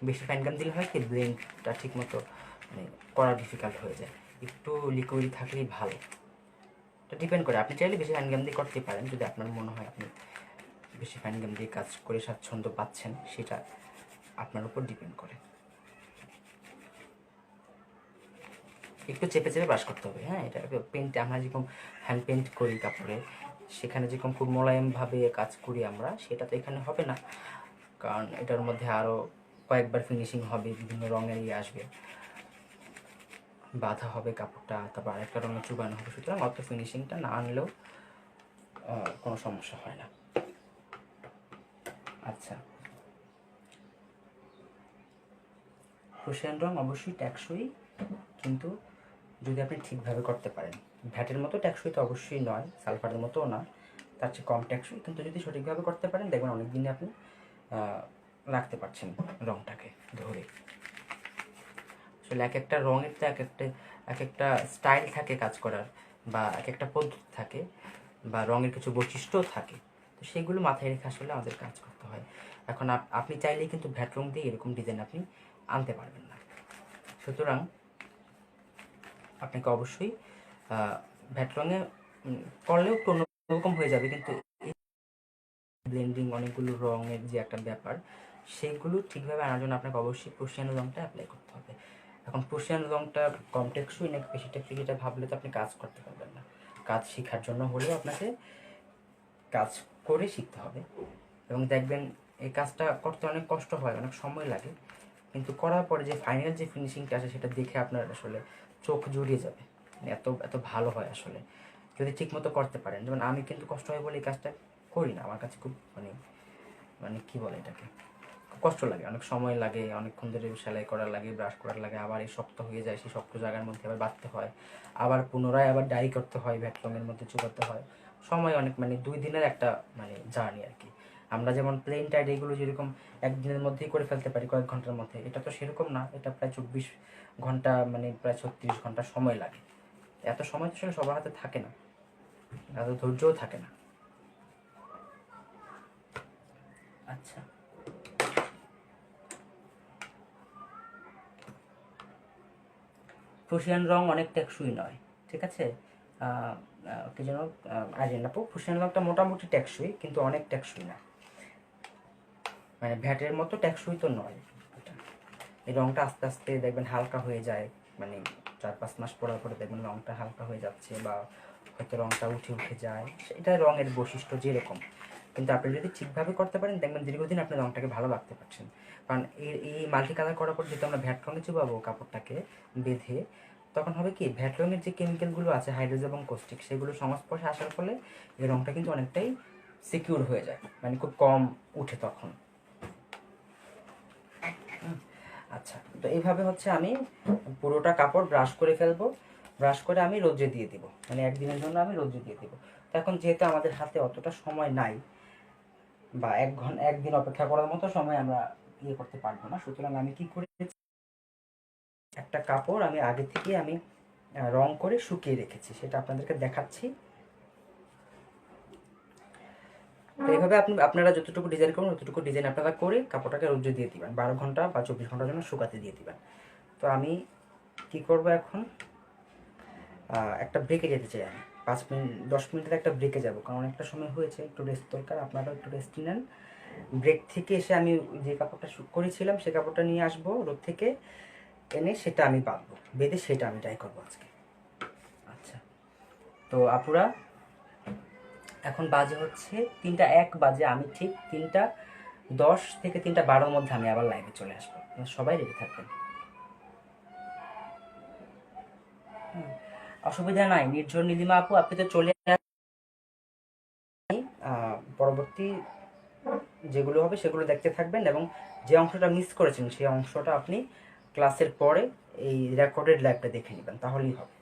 Speaker 1: বেশি ফাইন গাম দিলে হয় কি ব্লেন্ডটা ঠিক মতো মানে করা ডিফিকাল্ট হয়ে যায়, একটু লিকুইড থাকলেই ভালো। তো ডিপেন্ড করে, আপনি চাইলে বেশি ফাইন গাম দিয়ে করতে পারেন যদি আপনার মনে হয় আপনি বেশি ফাইন গাম দিয়ে কাজ করে স্বাচ্ছন্দ্য পাচ্ছেন, সেটা আপনার উপর ডিপেন্ড করে। একটু চেপে চেপে ব্রাশ করতে হবে। হ্যাঁ, এটা পেন্টে আমরা যেরকম হ্যান্ড পেন্ট করি কাপড়ে, সেখানে যেরকম খুব মোলায়েমভাবে কাজ করি আমরা, সেটা তো এখানে হবে না, কারণ এটার মধ্যে আরও কয়েকবার ফিনিশিং হবে, বিভিন্ন রঙের আসবে, বাঁধা হবে কাপড়টা, তারপর আরেকটা রঙে চুবানো হবে, সুতরাং অত ফিনিশিংটা না আনলেও কোনো সমস্যা হয় না। আচ্ছা, প্রুশিয়ান রঙ অবশ্যই টেকসই, কিন্তু যদি আপনি ঠিকভাবে করতে পারেন। ভ্যাটের মতো টেকসই তো অবশ্যই নয়, সালফারের মতোও না, তার চেয়ে কম টেকসই, কিন্তু যদি সঠিকভাবে করতে পারেন দেখবেন অনেক দিনে আপনি রাখতে পারছেন রঙটাকে ধরে। আসলে এক একটা রঙের তো এক একটা স্টাইল থাকে কাজ করার, বা এক একটা পদ্ধতি থাকে, বা রঙের কিছু বৈশিষ্ট্যও থাকে, তো সেগুলো মাথায় রেখে আসলে আমাদের কাজ করতে হয়। এখন আপনি চাইলেই কিন্তু ভ্যাট রং দিয়ে এরকম ডিজাইন আপনি আনতে পারবেন না, সুতরাং আপনাকে অবশ্যই ভ্যাট রঙে করলেও একটু অন্যরকম হয়ে যাবে, কিন্তু ব্লেন্ডিং অনেকগুলো রঙের যে একটা ব্যাপার, সেগুলো ঠিকভাবে আনার জন্য আপনাকে অবশ্যই প্রুশিয়ান রঙটা অ্যাপ্লাই করতে হবে। এখন প্রুশিয়ান রঙটা কম টেকসই নাকি বেশি টেকসই যেটা ভাবলে তো আপনি কাজ করতে পারবেন না। কাজ শেখার জন্য হলেও আপনাকে কাজ করে শিখতে হবে, এবং দেখবেন এই কাজটা করতে অনেক কষ্ট হয়, অনেক সময় লাগে, কিন্তু করার পরে যে ফাইনাল যে ফিনিশিংটা আসে সেটা দেখে আপনার আসলে চোখ জুড়িয়ে যাবে, এত এত ভালো হয় আসলে যদি ঠিকমতো করতে পারেন। যেমন আমি কিন্তু কষ্ট হয় বলে এই কাজটা করি না, আমার কাছে খুব মানে মানে কী বলে এটাকে, খুব কষ্ট লাগে, অনেক সময় লাগে, অনেকক্ষণ ধরে সেলাই করা লাগে, ব্রাশ করার লাগে, আবার এই শক্ত হয়ে যায়, সেই শক্ত জায়গার মধ্যে আবার বাঁধতে হয়, আবার পুনরায় আবার ডাই করতে হয়, ভ্যাট রঙের মধ্যে চুকাতে হয়, সময় অনেক, মানে 2 দিনের একটা মানে জার্নি আর কি। আমরা যেমন প্লেন টাইড এগুলো যেরকম একদিনের মধ্যেই করে ফেলতে পারি, কয়েক ঘন্টার মধ্যে, এটা তো সেরকম না, এটা প্রায় 24 ঘন্টা মানে প্রায় 36 ঘন্টা সময় লাগে। এত সময় তো আসলে সবার হাতে থাকে না, এত ধৈর্যও থাকে না। আচ্ছা, প্রুশিয়ান রং অনেক টেকসই নয়, ঠিক আছে, কি যেন আইরিন আপু, প্রুশিয়ান রংটা মোটামুটি টেকসই কিন্তু অনেক টেকসই না, মানে ভ্যাটের মতো টেকসই তো নয় এটা। এই রংটা আস্তে আস্তে দেখবেন হালকা হয়ে যায়, মানে 4-5 মাস পরার পরে দেখবেন রংটা হালকা হয়ে যাচ্ছে, বা হয়তো রংটা উঠে উঠে যায়, এটা রঙের বৈশিষ্ট্য যেরকম। কিন্তু আপনি যদি ঠিকভাবে করতে পারেন দেখবেন দীর্ঘদিন আপনি রংটাকে ভালো রাখতে পারছেন, কারণ এই মাল্টি কালার করার পর যেহেতু আমরা ভ্যাট রঙে চুবাবো কাপড়টাকে বেঁধে, তখন হবে কি ভ্যাট রঙের যে কেমিক্যালগুলো আছে হাইড্রোজেন এবং কস্টিক, সেগুলো সংস্পর্শে আসার ফলে এই রংটা কিন্তু অনেকটাই সিকিউর হয়ে যায়, মানে খুব কম উঠে তখন। আচ্ছা, তো এইভাবে হচ্ছে আমি পুরোটা কাপড় ব্রাশ করে ফেলবো, ব্রাশ করে আমি রোদ্রে দিয়ে দিব, মানে একদিনের জন্য আমি রোদ্রে দিয়ে দিব। তো এখন যেহেতু আমাদের হাতে অতটা সময় নাই, বা একদিন অপেক্ষা করার মতো সময় আমরা ইয়ে করতে পারবো না, সুতরাং আমি কি করেছি, একটা কাপড় আমি আগে থেকে আমি রং করে শুকিয়ে রেখেছি, সেটা আপনাদেরকে দেখাচ্ছি। তো এইভাবে আপনারা যতটুকু ডিজাইন করুন ততটুকু ডিজাইন আপনারা করে কাপড়টাকে রোদ্রে দিয়ে দিবেন, 12 ঘন্টা বা 24 ঘন্টার জন্য শুকাতে দিয়ে দিবেন। তো আমি কি করব এখন, একটা ব্রেকে যেতে চাই, আমি 5 মিনিট 10 মিনিটের একটা ব্রেকে যাব, কারণ অনেকটা সময় হয়েছে, একটু রেস্ট দরকার, আপনারাও একটু রেস্ট নেন। ব্রেক থেকে এসে আমি যে কাপড়টা করেছিলাম সে কাপড়টা নিয়ে আসবো রোদ থেকে, এনে সেটা আমি বাঁধবো, বেঁধে সেটা আমি ডাই করবো আজকে। আচ্ছা, তো আপুরা এখন বাজে হচ্ছে 3টা 1 বাজে, আমি ঠিক 3টা 10 থেকে 3টা 12 মধ্যে আমি আবার লাইভে চলে আসবো, সবাই রেডি থাকবেন। অসুবিধা নাই নির্ঝর নীলিমা আপু, আপনি তো চলে পরবর্তী যেগুলো হবে সেগুলো দেখতে থাকবেন, এবং যে অংশটা মিস করেছেন সেই অংশটা আপনি ক্লাসের পরে এই রেকর্ডেড লাইভটা দেখে নেবেন, তাহলেই হবে।